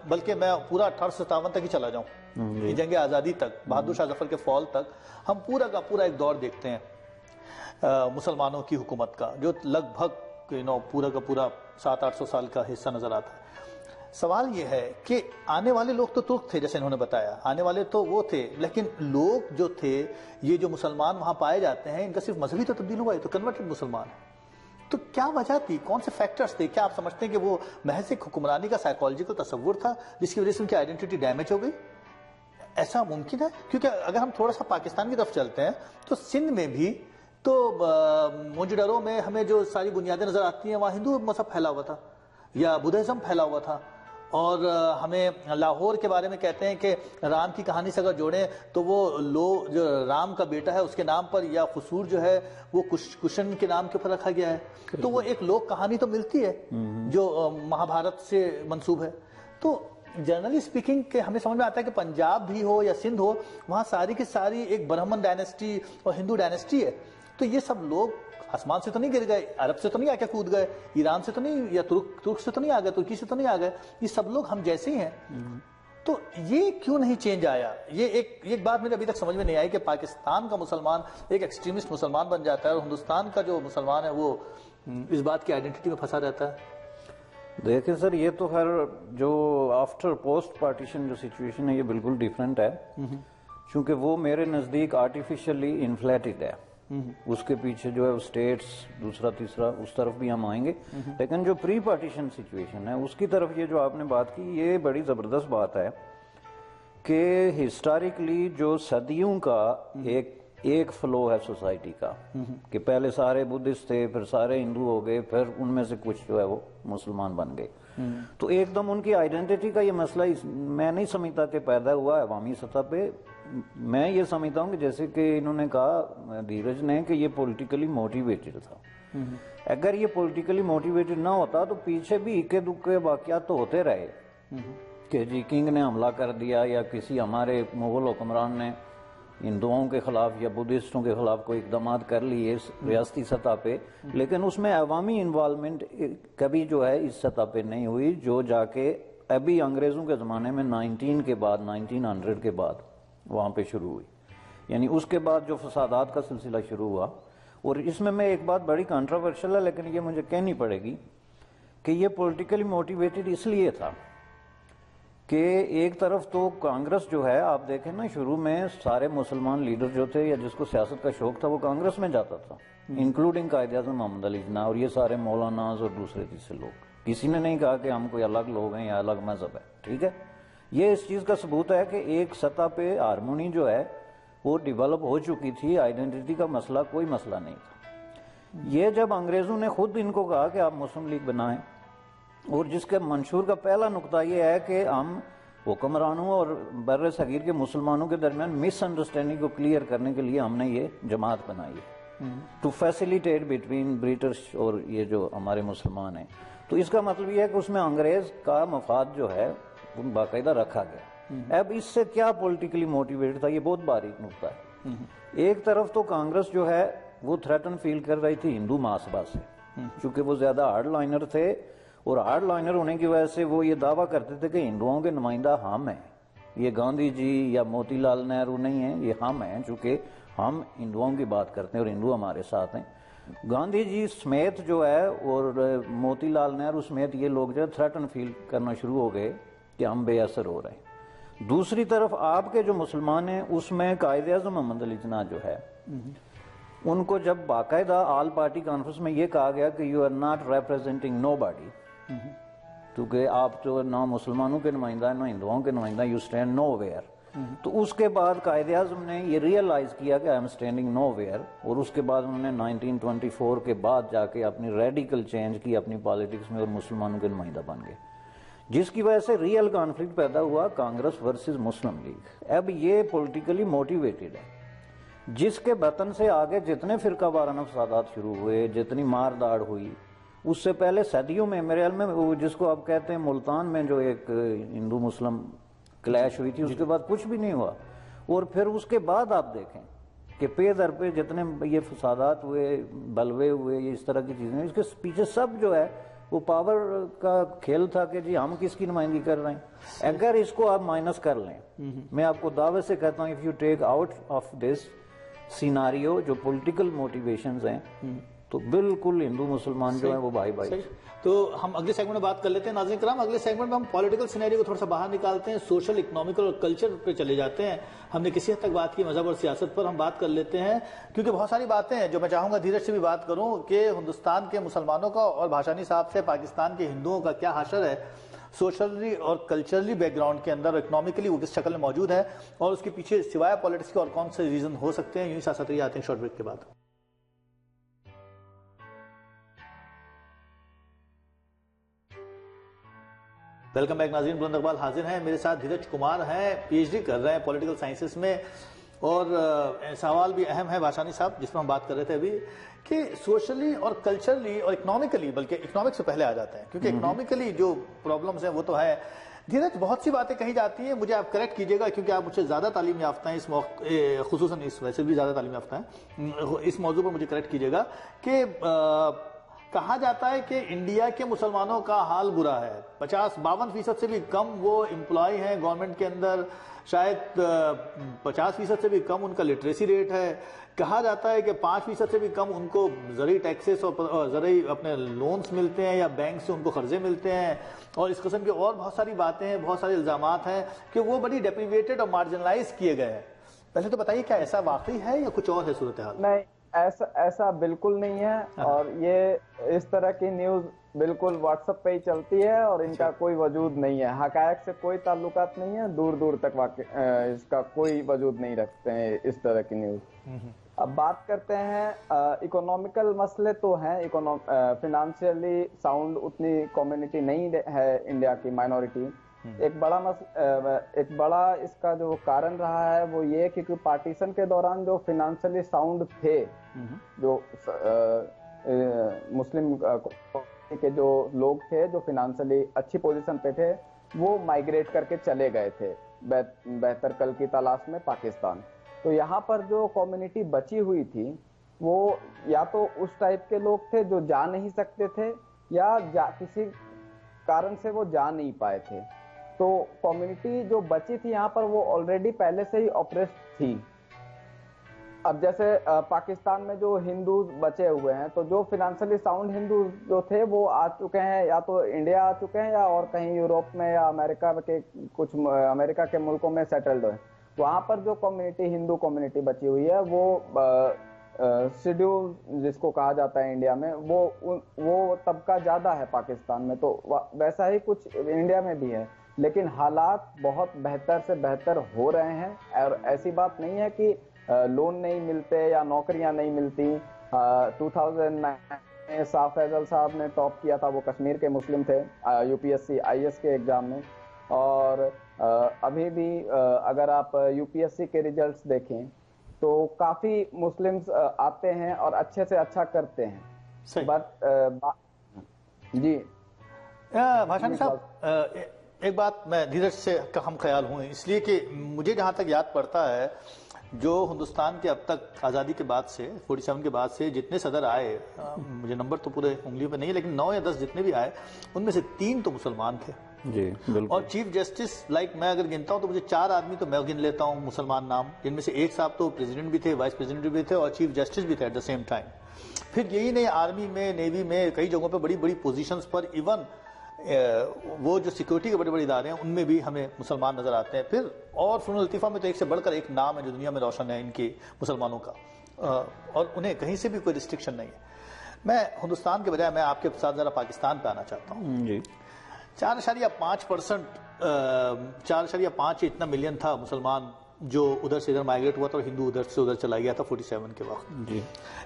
Speaker 2: بلکہ میں پورا 1857 تک ہی چلا جاؤں، جنگ آزادی تک، بہادر شاہ ظفر کے فال تک، ہم پورا کا پورا ایک دور دیکھتے ہیں مسلمانوں کی حکومت کا، جو لگ بھگ پورا کا پورا 700-800 سال کا حصہ نظر آتا ہے. سوال یہ ہے کہ آنے والے لوگ تو ترک تھے، جیسے انہوں نے بتایا، آنے والے تو وہ تھے، لیکن لوگ جو تھے، یہ جو مسلمان وہاں پائے جاتے ہیں، ان کا صرف مذہبی تو تبدیل ہوا ہے، تو کنورٹڈ مسلمان ہے. تو کیا وجہ تھی، کون سے فیکٹرز تھے؟ کیا آپ سمجھتے ہیں کہ وہ محض ایک حکمرانی کا سائیکولوجیکل تصور تھا جس کی وجہ سے ان کی آئیڈینٹی ڈیمیج ہو گئی؟ ایسا ممکن ہے؟ کیونکہ اگر ہم تھوڑا سا پاکستان کی طرف چلتے ہیں تو سندھ میں بھی تو موجڈروں میں ہمیں جو ساری بنیادیں نظر آتی ہیں، وہاں ہندو مذہب پھیلا ہوا تھا یا بدھزم پھیلا ہوا تھا. اور ہمیں لاہور کے بارے میں کہتے ہیں کہ رام کی کہانی سے اگر جوڑیں تو وہ جو رام کا بیٹا ہے اس کے نام پر، یا قصور جو ہے وہ کشن کے نام کے اوپر رکھا گیا ہے. تو وہ ایک لوک کہانی تو ملتی ہے جو مہابھارت سے منسوب ہے. تو جنرلی اسپیکنگ کہ ہمیں سمجھ میں آتا ہے کہ پنجاب بھی ہو یا سندھ ہو، وہاں ساری کی ساری ایک برہمن ڈائنیسٹی اور ہندو ڈائنیسٹی ہے. تو یہ سب لوگ آسمان سے تو نہیں گر گئے، عرب سے تو نہیں آ کے کود گئے، ایران سے تو نہیں، یا ترک سے تو نہیں آ گئے، ترکی سے تو نہیں آ گئے، یہ سب لوگ ہم جیسے ہی ہیں. تو یہ کیوں نہیں چینج آیا؟ یہ ایک بات مجھے ابھی تک سمجھ میں نہیں آئی کہ پاکستان کا مسلمان ایک ایکسٹریمسٹ مسلمان بن جاتا ہے اور ہندوستان کا جو مسلمان ہے وہ اس بات کی آئیڈینٹی میں پھنسا رہتا ہے.
Speaker 3: دیکھیں سر، یہ تو خیر جو آفٹر پوسٹ پارٹیشن جو سچویشن ہے یہ بالکل ڈیفرنٹ ہے، چونکہ وہ میرے نزدیک آرٹیفیشلی انفلیٹڈ ہے. اس کے پیچھے جو ہے اسٹیٹس دوسرا تیسرا اس طرف بھی ہم آئیں گے، لیکن جو پری پارٹیشن سچویشن ہے اس کی طرف یہ جو آپ نے بات کی یہ بڑی زبردست بات ہے کہ ہسٹوریکلی جو صدیوں کا ایک فلو ہے سوسائٹی کا، کہ پہلے سارے بدھسٹ تھے، پھر سارے ہندو ہو گئے، پھر ان میں سے کچھ جو ہے وہ مسلمان بن گئے، تو ایک دم ان کی آئیڈینٹی کا یہ مسئلہ میں نہیں سمجھتا کہ پیدا ہوا عوامی سطح پہ. میں یہ سمجھتا ہوں کہ جیسے کہ انہوں نے کہا دھیرج نے کہ یہ پولیٹیکلی موٹیویٹڈ تھا. اگر یہ پولیٹیکلی موٹیویٹڈ نہ ہوتا تو پیچھے بھی اکے دکے واقعات تو ہوتے رہے کہ جی کنگ نے حملہ کر دیا یا کسی ہمارے مغل حکمران نے ہندوؤں کے خلاف یا بدھسٹوں کے خلاف کوئی اقدامات کر لیے ریاستی سطح پہ، لیکن اس میں عوامی انوالومنٹ کبھی جو ہے اس سطح پہ نہیں ہوئی جو جا کے ابھی انگریزوں کے زمانے میں 1900 کے بعد وہاں پہ شروع ہوئی. یعنی اس کے بعد جو فسادات کا سلسلہ شروع ہوا. اور اس میں ایک بات بڑی کنٹروورشل ہے لیکن یہ مجھے کہنی پڑے گی کہ یہ پولیٹیکلی موٹیویٹڈ اس لیے تھا کہ ایک طرف تو کانگریس جو ہے آپ دیکھیں نا شروع میں سارے مسلمان لیڈر جو تھے یا جس کو سیاست کا شوق تھا وہ کانگریس میں جاتا تھا، انکلوڈنگ قائد اعظم محمد علی جناح اور یہ سارے مولاناز اور دوسرے تیسرے لوگ. کسی نے نہیں کہا کہ ہم کوئی الگ لوگ ہیں یا الگ مذہب ہے. ٹھیک ہے، یہ اس چیز کا ثبوت ہے کہ ایک سطح پہ ہارمونی جو ہے وہ ڈیولپ ہو چکی تھی، آئیڈینٹی کا مسئلہ کوئی مسئلہ نہیں تھا. یہ جب انگریزوں نے خود ان کو کہا کہ آپ مسلم لیگ بنائیں، اور جس کے منشور کا پہلا نقطہ یہ ہے کہ ہم حکمرانوں اور بر صغیر کے مسلمانوں کے درمیان مس انڈرسٹینڈنگ کو کلیئر کرنے کے لیے ہم نے یہ جماعت بنائی ہے ٹو فیسیلیٹیٹ بٹوین برٹش اور یہ جو ہمارے مسلمان ہیں. تو اس کا مطلب یہ ہے کہ اس میں انگریز کا مفاد جو ہے باقاعدہ رکھا گیا. اب اس سے کیا پولیٹیکلی موٹیویٹڈ تھا، یہ بہت باریک نقطہ ہے. ایک طرف تو کانگریس جو ہے وہ تھریٹن فیل کر رہی تھی ہندو مہاسبہ سے، چونکہ وہ زیادہ ہارڈ لائنر تھے، اور ہارڈ لائنر ہونے کی وجہ سے وہ یہ دعویٰ کرتے تھے کہ ہندوؤں کے نمائندہ ہم ہیں، یہ گاندھی جی یا موتی لال نہرو نہیں ہیں، یہ ہم ہیں، چونکہ ہم ہندوؤں کی بات کرتے ہیں اور ہندو ہمارے ساتھ ہیں. گاندھی جی سمیت جو ہے اور موتی لال نہرو سمیت یہ لوگ جو ہے تھریٹن فیل کرنا شروع ہو گئے کہ ہم بے اثر ہو رہے ہیں. دوسری طرف آپ کے جو مسلمان ہیں اس میں قائد اعظم محمد علی جناح جو ہے ان کو جب باقاعدہ آل پارٹی کانفرنس میں یہ کہا گیا کہ you are not representing nobody, کیونکہ آپ جو نہ مسلمانوں کے نمائندہ نہ ہندوؤں کے نمائندہ، یو اسٹینڈ نو ویئر. تو اس کے بعد قائد اعظم نے یہ ریئلائز کیا کہ I am standing nowhere, اور اس کے بعد انہوں نے 1924 کے بعد جا کے اپنی ریڈیکل چینج کی اپنی پالیٹکس میں اور مسلمانوں کے نمائندہ بن گئے، جس کی وجہ سے ریئل کانفلکٹ پیدا ہوا کانگریس ورسز مسلم لیگ. اب یہ پولیٹیکلی موٹیویٹڈ ہے، جس کے بطن سے آگے جتنے فرقہ وارانہ فسادات شروع ہوئے، جتنی مار داڑ ہوئی، اس سے پہلے صدیوں میں میرے علم میں جس کو آپ کہتے ہیں ملتان میں جو ایک ہندو مسلم کلیش ہوئی تھی اس کے بعد کچھ بھی نہیں ہوا. اور پھر اس کے بعد آپ دیکھیں کہ پے در پہ جتنے یہ فسادات ہوئے، بلوے ہوئے، یہ اس طرح کی چیزیں، اس کے پیچھے سب جو ہے وہ پاور کا کھیل تھا کہ جی ہم کس کی نمائندگی کر رہے ہیں. اگر اس کو آپ مائنس کر لیں، میں آپ کو دعوے سے کہتا ہوں if you take out of this scenario جو پولیٹیکل موٹیویشنز ہیں تو بالکل ہندو مسلمان جو ہیں وہ بھائی بھائی.
Speaker 2: تو ہم اگلے سیگمنٹ میں بات کر لیتے ہیں. ناظرین کرام، اگلے سیگمنٹ میں ہم پولیٹیکل سینیریو کو تھوڑا سا باہر نکالتے ہیں، سوشل، اکنامیکل اور کلچر پہ چلے جاتے ہیں. ہم نے کسی حد تک بات کی مذہب اور سیاست پر، ہم بات کر لیتے ہیں کیونکہ بہت ساری باتیں ہیں جو میں چاہوں گا دھیرج سے بھی بات کروں کہ ہندوستان کے مسلمانوں کا اور بھاشانی صاحب سے پاکستان کے ہندوؤں کا کیا حشر ہے سوشلی اور کلچرلی بیک گراؤنڈ کے اندر، اور اکنامیکلی وہ کس شکل میں موجود ہے، اور اس کے پیچھے سوائے پالیٹکس کے اور کون سے ریزن ہو سکتے ہیں. یوں ہی ساتھ آتے ہیں شارٹ بریک کے بعد. ویلکم بیک ناظرین. بلند اقبال حاضر ہیں، میرے ساتھ دھیرج کمار ہیں، پی ایچ ڈی کر رہے ہیں پولیٹیکل سائنسز میں، اور سوال بھی اہم ہے بھاشانی صاحب جس میں ہم بات کر رہے تھے ابھی کہ سوشلی اور کلچرلی اور اکنامیکلی، بلکہ اکنامکس سے پہلے آ جاتے ہیں کیونکہ اکنامیکلی جو پرابلمز ہیں وہ تو ہے. دھیرج بہت سی باتیں کہی جاتی ہیں، مجھے آپ کریکٹ کیجئے گا کیونکہ آپ مجھ سے زیادہ تعلیم یافتہ ہیں اس موقع، خصوصاً اس ویسے بھی زیادہ تعلیم یافتہ ہیں، اس موضوع پر مجھے کریکٹ کیجئے گا کہ کہا جاتا ہے کہ انڈیا کے مسلمانوں کا حال برا ہے. 52% سے بھی کم وہ امپلائی ہیں گورنمنٹ کے اندر، شاید 50% سے بھی کم ان کا لٹریسی ریٹ ہے. کہا جاتا ہے کہ 5% سے بھی کم ان کو زرعی ٹیکسز اور زرعی اپنے لونز ملتے ہیں یا بینک سے ان کو قرضے ملتے ہیں، اور اس قسم کی اور بہت ساری باتیں ہیں، بہت سارے الزامات ہیں کہ وہ بڑی ڈیپریویٹڈ اور مارجنلائز کیے گئے ہیں. پہلے تو بتائیے کیا ایسا واقعی ہے یا کچھ اور ہے صورتحال؟
Speaker 4: ایسا بالکل نہیں ہے, اور یہ اس طرح کی نیوز بالکل واٹس ایپ پہ ہی چلتی ہے اور ان کا کوئی وجود نہیں ہے, حقائق سے کوئی تعلقات نہیں ہے, دور دور تک اس کا کوئی وجود نہیں رکھتے ہیں اس طرح کی نیوز. اب بات کرتے ہیں اکنامیکل مسئلے تو ہیں, فنانشیلی ساؤنڈ اتنی کمیونٹی نہیں ہے انڈیا کی مائنورٹی. ایک بڑا اس کا جو کارن رہا ہے وہ یہ کہ پارٹیشن کے دوران جو فنانشیلی ساؤنڈ تھے, جو مسلم کے جو لوگ تھے جو فنانشیلی اچھی پوزیشن پہ تھے, وہ مائگریٹ کر کے چلے گئے تھے بہتر کل کی تلاش میں پاکستان. تو یہاں پر جو کمیونٹی بچی ہوئی تھی وہ یا تو اس ٹائپ کے لوگ تھے جو جا نہیں سکتے تھے, یا کسی کارن سے وہ جا نہیں پائے تھے. تو کمیونٹی جو بچی تھی یہاں پر وہ آلریڈی پہلے سے ہی اپریسڈ تھی. اب جیسے پاکستان میں جو ہندوز بچے ہوئے ہیں, تو جو فنانشلی ساؤنڈ ہندوز جو تھے وہ آ چکے ہیں, یا تو انڈیا آ چکے ہیں یا اور کہیں یوروپ میں یا امریکہ کے ملکوں میں سیٹلڈ ہیں. وہاں پر جو کمیونٹی ہندو کمیونٹی بچی ہوئی ہے وہ شیڈیول جس کو کہا جاتا ہے انڈیا میں, وہ طبقہ زیادہ ہے پاکستان میں. تو ویسا ہی کچھ انڈیا میں بھی ہے, لیکن حالات بہت بہتر سے بہتر ہو رہے ہیں. اور ایسی بات نہیں ہے کہ لون نہیں ملتے یا نوکریاں نہیں ملتی. 2009 میں صاف فیضل صاحب نے ٹاپ کیا تھا, وہ کشمیر کے مسلم تھے UPSC IAS کے ایگزام میں. اور ابھی بھی اگر آپ UPSC کے ریزلٹس دیکھیں تو کافی مسلمز آتے ہیں اور اچھے سے اچھا کرتے ہیں. بٹ جی
Speaker 2: بھاشانی صاحب, ایک بات میں دھیرج سے ہم خیال ہوں, اس لیے کہ مجھے جہاں تک یاد پڑتا ہے جو ہندوستان کے اب تک آزادی کے بعد سے 47 کے بعد سے جتنے صدر آئے, مجھے نمبر تو پورے انگلیوں پہ نہیں ہے لیکن 9 یا 10 جتنے بھی آئے ان میں سے 3 تو مسلمان تھے.
Speaker 3: جی بالکل.
Speaker 2: اور چیف جسٹس میں اگر گنتا ہوں تو مجھے 4 آدمی تو میں گن لیتا ہوں مسلمان نام, جن میں سے ایک صاحب تو پریزیڈنٹ بھی تھے, وائس پریزیڈنٹ بھی تھے اور چیف جسٹس بھی تھے ایٹ دا سیم ٹائم. پھر یہی نہیں, آرمی میں, نیوی میں, کئی جگہوں پہ بڑی بڑی پوزیشنز پر, ایون وہ جو سیکورٹی کے بڑے بڑے ادارے ہیں ان میں بھی ہمیں مسلمان نظر آتے ہیں. پھر اور فنون لطیفہ میں تو ایک سے بڑھ کر ایک نام ہے جو دنیا میں روشن ہے ان کے مسلمانوں کا, اور انہیں کہیں سے بھی کوئی ریسٹرکشن نہیں ہے. میں ہندوستان کے بجائے میں آپ کے ساتھ ذرا پاکستان پہ آنا چاہتا ہوں. جی 4.5% 4.5 اتنا ملین تھا مسلمان جو ادھر سے ادھر مائگریٹ ہوا تھا, اور ہندو ادھر سے ادھر چلا گیا تھا 47 کے وقت. جی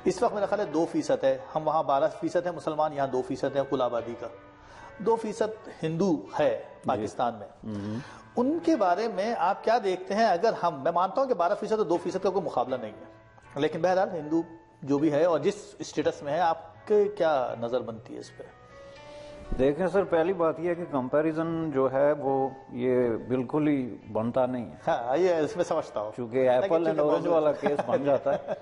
Speaker 2: اس وقت میرا خیال ہے 2% ہے, ہم وہاں 12% ہیں مسلمان, یہاں 2% ہے کل آبادی کا. 2% ہندو ہے پاکستان میں. ان کے بارے میں آپ کیا دیکھتے ہیں؟ اگر میں مانتا ہوں کہ 12% اور 2% کا کوئی مقابلہ نہیں ہے, لیکن بہرحال ہندو جو بھی ہے اور جس اسٹیٹس میں ہے, آپ کے کیا نظر بنتی ہے اس پہ؟
Speaker 3: دیکھیں سر, پہلی بات یہ ہے کہ کمپیریزن جو ہے وہ یہ بالکل ہی بنتا نہیں ہے.
Speaker 2: ہاں یہ اس میں سمجھتا ہوں,
Speaker 3: چونکہ ایپل اینڈ اورنج والا کیس بن جاتا ہے.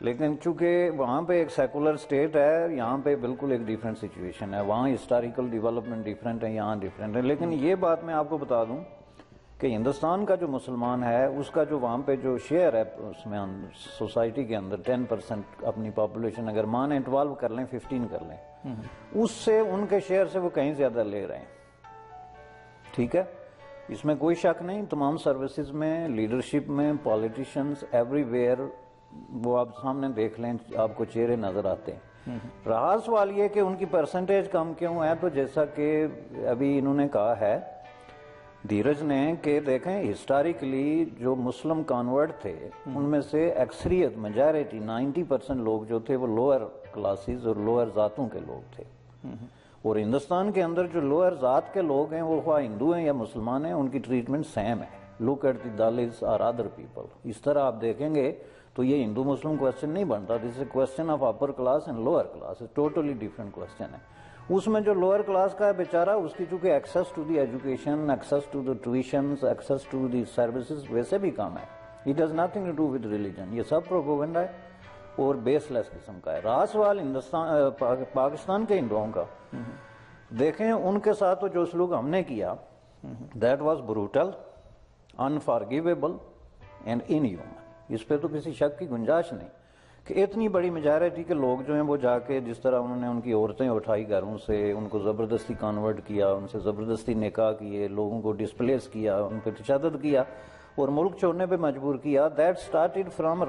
Speaker 3: لیکن چونکہ وہاں پہ ایک سیکولر اسٹیٹ ہے, یہاں پہ بالکل ایک ڈیفرنٹ سچویشن ہے. وہاں ہسٹوریکل ڈیولپمنٹ ڈیفرنٹ ہے, یہاں ڈیفرنٹ ہے. لیکن یہ بات میں آپ کو بتا دوں کہ ہندوستان کا جو مسلمان ہے اس کا جو وہاں پہ جو شیئر ہے اس میں سوسائٹی کے اندر 10% اپنی پاپولیشن اگر مانیں 12 کر لیں 15 کر لیں, اس سے ان کے شیئر سے وہ کہیں زیادہ لے رہے ہیں. ٹھیک ہے, اس میں کوئی شک نہیں. تمام سروسز میں, لیڈرشپ میں, پالیٹیشنز ایوری ویئر, وہ آپ سامنے دیکھ لیں, آپ کو چہرے نظر آتے ہیں. رہا سوال یہ کہ ان کی پرسنٹیج کم کیوں ہے, تو جیسا کہ ابھی انہوں نے کہا ہے دھیرج نے کہ دیکھیں ہسٹوریکلی جو مسلم کانورٹ تھے ان میں سے اکثریت میجارٹی 90% لوگ جو تھے وہ لوئر کلاسز اور لوئر ذاتوں کے لوگ تھے. اور ہندوستان کے اندر جو لوئر ذات کے لوگ ہیں وہ خواہ ہندو ہیں یا مسلمان ہیں, ان کی ٹریٹمنٹ سیم ہے. لک ایٹ دی دالتس اور ادر پیپل. اس طرح آپ دیکھیں گے تو یہ ہندو مسلم کوشچن نہیں بنتا. This is a question of upper class and lower class, totally different question ہے. اس میں جو لوئر کلاس کا ہے بیچارہ, اس کی چونکہ access to the education, access to the tuitions, access to the services ویسے بھی کم ہے. It has nothing to do with religion. یہ سب پروپیگنڈا ہے اور بیس لیس قسم کا ہے. رہا سوال پاکستان کے ہندوؤں کا, دیکھیں ان کے ساتھ تو جو سلوک ہم نے کیا that was brutal, unforgivable and inhuman. اس پہ تو کسی شک کی گنجائش نہیں کہ اتنی بڑی میجارٹی کے لوگ جو ہیں وہ جا کے جس طرح انہوں نے ان کی عورتیں اٹھائی گھروں سے, ان کو زبردستی کنورٹ کیا, ان سے زبردستی نکاح کیے, لوگوں کو ڈسپلیس کیا, ان پہ تشدد کیا, اور ملک چھوڑنے پہ مجبور کیا. That started from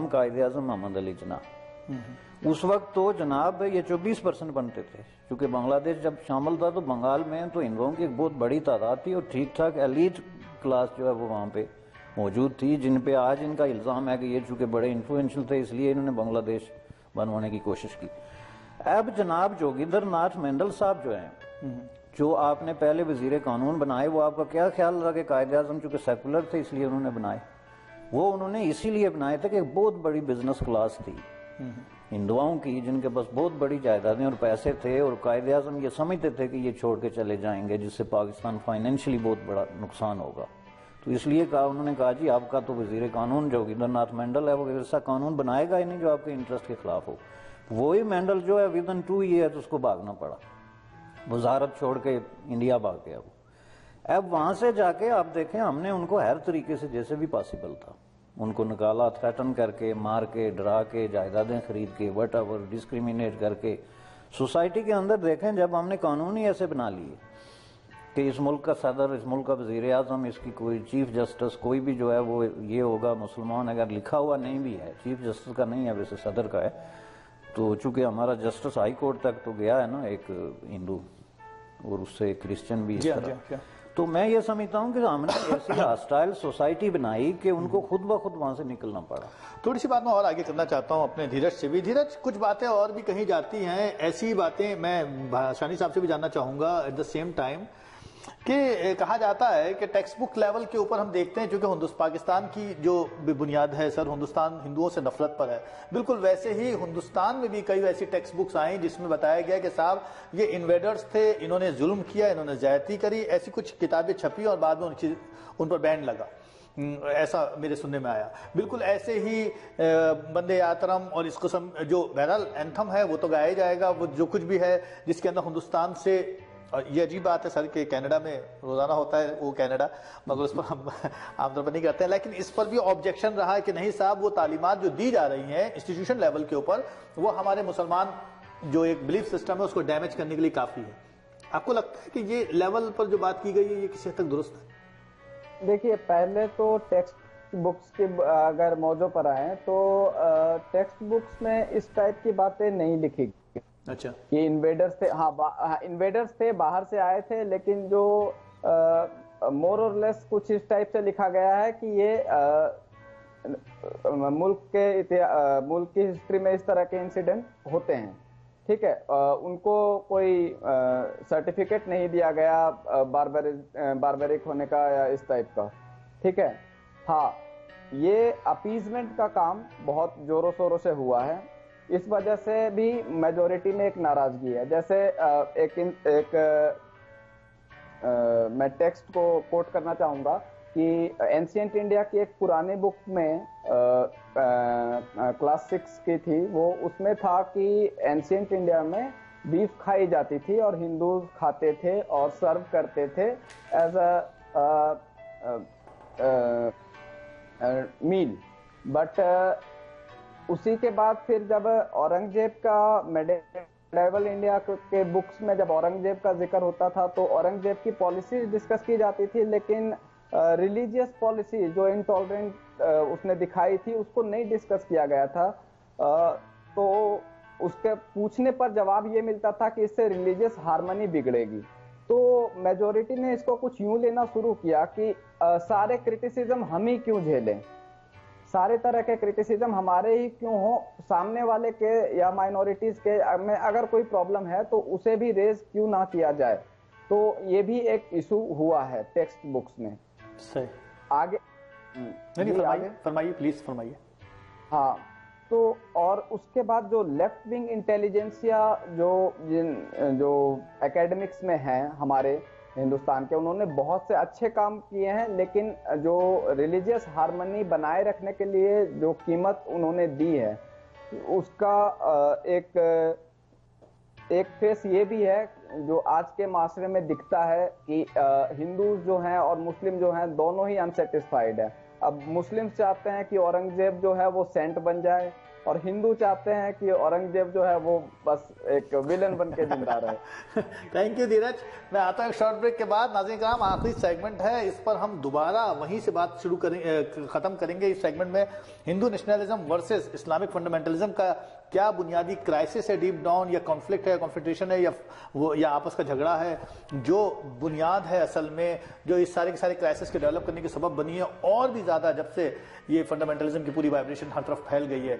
Speaker 3: Quaid Azam محمد علی جناح. اس وقت تو جناب یہ 24% بنتے تھے, کیونکہ بنگلہ دیش جب شامل تھا تو بنگال میں تو ہندوؤں کی ایک بہت بڑی تعداد تھی, اور ٹھیک ٹھاک ایلیٹ کلاس جو ہے وہ وہاں پہ موجود تھی, جن پہ آج ان کا الزام ہے کہ یہ چونکہ بڑے انفلوئنشل تھے اس لیے انہوں نے بنگلہ دیش بنوانے کی کوشش کی. اب جناب جوگیندر ناتھ مینڈل صاحب جو ہیں, جو آپ نے پہلے وزیر قانون بنائے, وہ آپ کا کیا خیال رہا کہ قائد اعظم چونکہ سیکولر تھے اس لیے انہوں نے بنائے؟ وہ انہوں نے اسی لیے بنائے تھے کہ ایک بہت بڑی بزنس کلاس تھی ہندوؤں کی, جن کے پاس بہت بڑی جائیدادیں اور پیسے تھے, اور قائد اعظم یہ سمجھتے تھے کہ یہ چھوڑ کے چلے جائیں گے جس سے پاکستان فائنینشلی بہت بڑا نقصان ہوگا. تو اس لیے انہوں نے کہا جی آپ کا تو وزیر قانون جوگیندر ناتھ مینڈل ہے, وہ ایسا قانون بنائے گا ہی نہیں جو آپ کے انٹرسٹ کے خلاف ہو. وہی مینڈل جو ہے ودن 2 ایئرز اس کو بھاگنا پڑا, وزارت چھوڑ کے انڈیا بھاگ گیا وہ. اب وہاں سے جا کے آپ دیکھیں ہم نے ان کو ہر طریقے سے جیسے بھی پاسبل تھا ان کو نکالا, تھریٹن کر کے, مار کے, ڈرا کے, جائیدادیں خرید کے, وٹ ایور ڈسکریمنیٹ کر کے. سوسائٹی کے اندر دیکھیں جب ہم نے قانون ہی ایسے بنا لیے کہ اس ملک کا صدر, اس ملک کا وزیر اعظم, اس کی کوئی چیف جسٹس کوئی بھی جو ہے وہ یہ ہوگا مسلمان, اگر لکھا ہوا نہیں بھی ہے, چیف جسٹس کا نہیں ہے ویسے صدر کا ہے, تو چونکہ ہمارا جسٹس ہائی کورٹ تک تو گیا ہے نا ایک ہندو اور اس سے کرسچن بھی اس طرح. تو میں یہ سمجھتا ہوں کہ ہم نے ایسی ہاسٹائل سوسائٹی بنائی کہ ان کو خود بخود وہاں سے نکلنا پڑا.
Speaker 2: تھوڑی سی بات میں اور آگے کرنا چاہتا ہوں اپنے دھیرج سے بھی. دھیرج, کچھ باتیں اور بھی کہیں جاتی ہیں, ایسی باتیں میں شانی صاحب سے بھی جاننا چاہوں گا ایٹ دا سیم ٹائم, کہ کہا جاتا ہے کہ ٹیکسٹ بک لیول کے اوپر ہم دیکھتے ہیں چونکہ پاکستان کی جو بنیاد ہے سر ہندوستان ہندوؤں سے نفرت پر ہے, بالکل ویسے ہی ہندوستان میں بھی کئی ایسی ٹیکسٹ بکس آئیں جس میں بتایا گیا کہ صاحب یہ انویڈرز تھے, انہوں نے ظلم کیا, انہوں نے زیادتی کری, ایسی کچھ کتابیں چھپی اور بعد میں ان پر بین لگا, ایسا میرے سننے میں آیا. بالکل ایسے ہی بندے آترم اور اس قسم جو بہرحال اینتھم ہے وہ تو گایا جائے گا, وہ جو کچھ بھی ہے جس کے اندر ہندوستان سے, اور یہ عجیب بات ہے سر کہ کینیڈا میں روزانہ ہوتا ہے وہ کینیڈا, مگر اس پر ہم عام طور پر نہیں کرتے ہیں, لیکن اس پر بھی آبجیکشن رہا ہے کہ نہیں صاحب وہ تعلیمات جو دی جا رہی ہیں انسٹیٹیوشن لیول کے اوپر وہ ہمارے مسلمان جو ایک بلیف سسٹم ہے اس کو ڈیمیج کرنے کے لیے کافی ہے. آپ کو لگتا ہے کہ یہ لیول پر جو بات کی گئی ہے یہ کسی حد تک درست ہے؟
Speaker 4: دیکھیے, پہلے تو ٹیکسٹ بکس کے اگر موضوع پر آئیں تو ٹیکسٹ بکس میں اس ٹائپ کی باتیں نہیں لکھی گئی.
Speaker 2: اچھا,
Speaker 4: کہ انویڈرز تھے, ہاں انویڈرز تھے, باہر سے آئے تھے, لیکن جو مور اور لیس کچھ اس ٹائپ سے لکھا گیا ہے کہ یہ ملک کی ہسٹری میں اس طرح کے انسیڈنٹ ہوتے ہیں. ٹھیک ہے, ان کو کوئی سرٹیفکیٹ نہیں دیا گیا باربرک ہونے کا یا اس ٹائپ کا. ٹھیک ہے, ہاں یہ اپیزمنٹ کا کام بہت زوروں شوروں سے ہوا ہے, اس وجہ سے بھی میجورٹی میں ایک ناراضگی ہے. جیسے ایک میں ٹیکسٹ کو کوٹ کرنا چاہوں گا کہ اینشینٹ انڈیا کی ایک پرانی بک میں کلاس 6 کی تھی, وہ اس میں تھا کہ اینشینٹ انڈیا میں بیف کھائی جاتی تھی اور ہندو کھاتے تھے اور سرو کرتے تھے ایز اے میل. بٹ اسی کے بعد پھر جب اورنگزیب کا میڈیول انڈیا کے بکس میں جب اورنگزیب کا ذکر ہوتا تھا تو اورنگزیب کی پالیسیز ڈسکس کی جاتی تھی, لیکن ریلیجیس پالیسی جو انٹالرنٹ اس نے دکھائی تھی اس کو نہیں ڈسکس کیا گیا تھا. تو اس کے پوچھنے پر جواب یہ ملتا تھا کہ اس سے ریلیجیس ہارمنی بگڑے گی. تو میجورٹی نے اس کو کچھ یوں لینا شروع کیا کہ سارے کرٹیسزم ہم ہی کیوں جھیلیں, سارے طرح کے کرٹیسزم ہمارے ہی کیوں ہوں, سامنے والے کے یا مائنورٹیز کے میں اگر کوئی پرابلم ہے تو اسے بھی ریز کیوں نہ کیا جائے. تو یہ بھی ایک ایشو ہوا ہے ٹیکسٹ بکس میں.
Speaker 2: صحیح,
Speaker 4: آگے
Speaker 2: فرمائیے پلیز فرمائیے.
Speaker 4: ہاں, تو اور اس کے بعد جو لیفٹ ونگ انٹیلیجنسیا جو اکیڈمکس میں ہیں ہمارے ہندوستان کے, انہوں نے بہت سے اچھے کام کیے ہیں, لیکن جو ریلیجیس ہارمنی بنائے رکھنے کے لیے جو قیمت انہوں نے دی ہے اس کا ایک فیس یہ بھی ہے جو آج کے معاشرے میں دکھتا ہے کہ ہندوز جو ہیں اور مسلم جو ہیں دونوں ہی انسیٹسفائیڈ ہیں. اب مسلم چاہتے ہیں کہ اورنگزیب جو ہے وہ سینٹ بن جائے, اور ہندو چاہتے ہیں کہ اورنگزیب جو ہے وہ بس ایک ویلن بن کے زندہ رہے.
Speaker 2: Thank you Dheeraj. میں آتا ہوں ایک شارٹ بریک کے بعد. ناظرین کرام آخری سیگمنٹ ہے, اس پر ہم دوبارہ وہیں سے بات شروع ختم کریں گے. اس سیگمنٹ میں ہندو نیشنلزم ورسز اسلامک فنڈامنٹلزم کا کیا بنیادی کرائسس ہے, ڈیپ ڈاؤن, یا کانفلکٹ ہے, کانفلٹریشن ہے, یا آپس کا جھگڑا ہے, جو بنیاد ہے اصل میں جو اس سارے کے سارے کرائسس کے ڈیولپ کرنے کے سبب بنی ہے, اور بھی زیادہ جب سے یہ فنڈامنٹلزم کی پوری وائبریشن ہر طرف پھیل گئی ہے.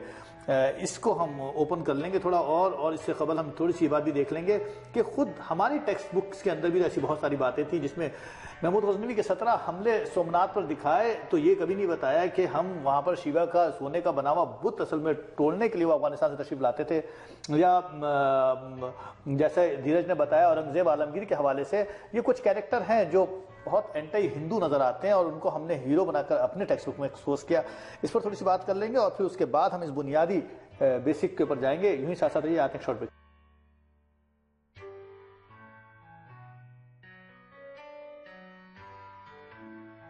Speaker 2: اس کو ہم اوپن کر لیں گے تھوڑا, اور اس سے قبل ہم تھوڑی سی بات بھی دیکھ لیں گے کہ خود ہماری ٹیکسٹ بکس کے اندر بھی ایسی بہت ساری باتیں تھیں جس میں محمود غزنوی کے 17 حملے سومناتھ پر دکھائے تو یہ کبھی نہیں بتایا کہ ہم وہاں پر شیوا کا سونے کا بنا ہوا بت اصل میں توڑنے کے لیے وہ افغانستان سے تشریف لاتے تھے, یا جیسے دھیرج نے بتایا اورنگزیب عالمگیر کے حوالے سے یہ کچھ کیریکٹر ہیں جو بہت اینٹی ہندو نظر آتے ہیں اور ان کو ہم نے ہیرو بنا کر اپنے ٹیکسٹ بک میں ایکسپوز کیا. اس پر تھوڑی سی بات کر لیں گے اور پھر اس کے بعد ہم اس بنیادی بیسک کے اوپر جائیں گے. یوں ہی ساتھ ساتھ رہیے, آتے ہیں شارٹ بریک.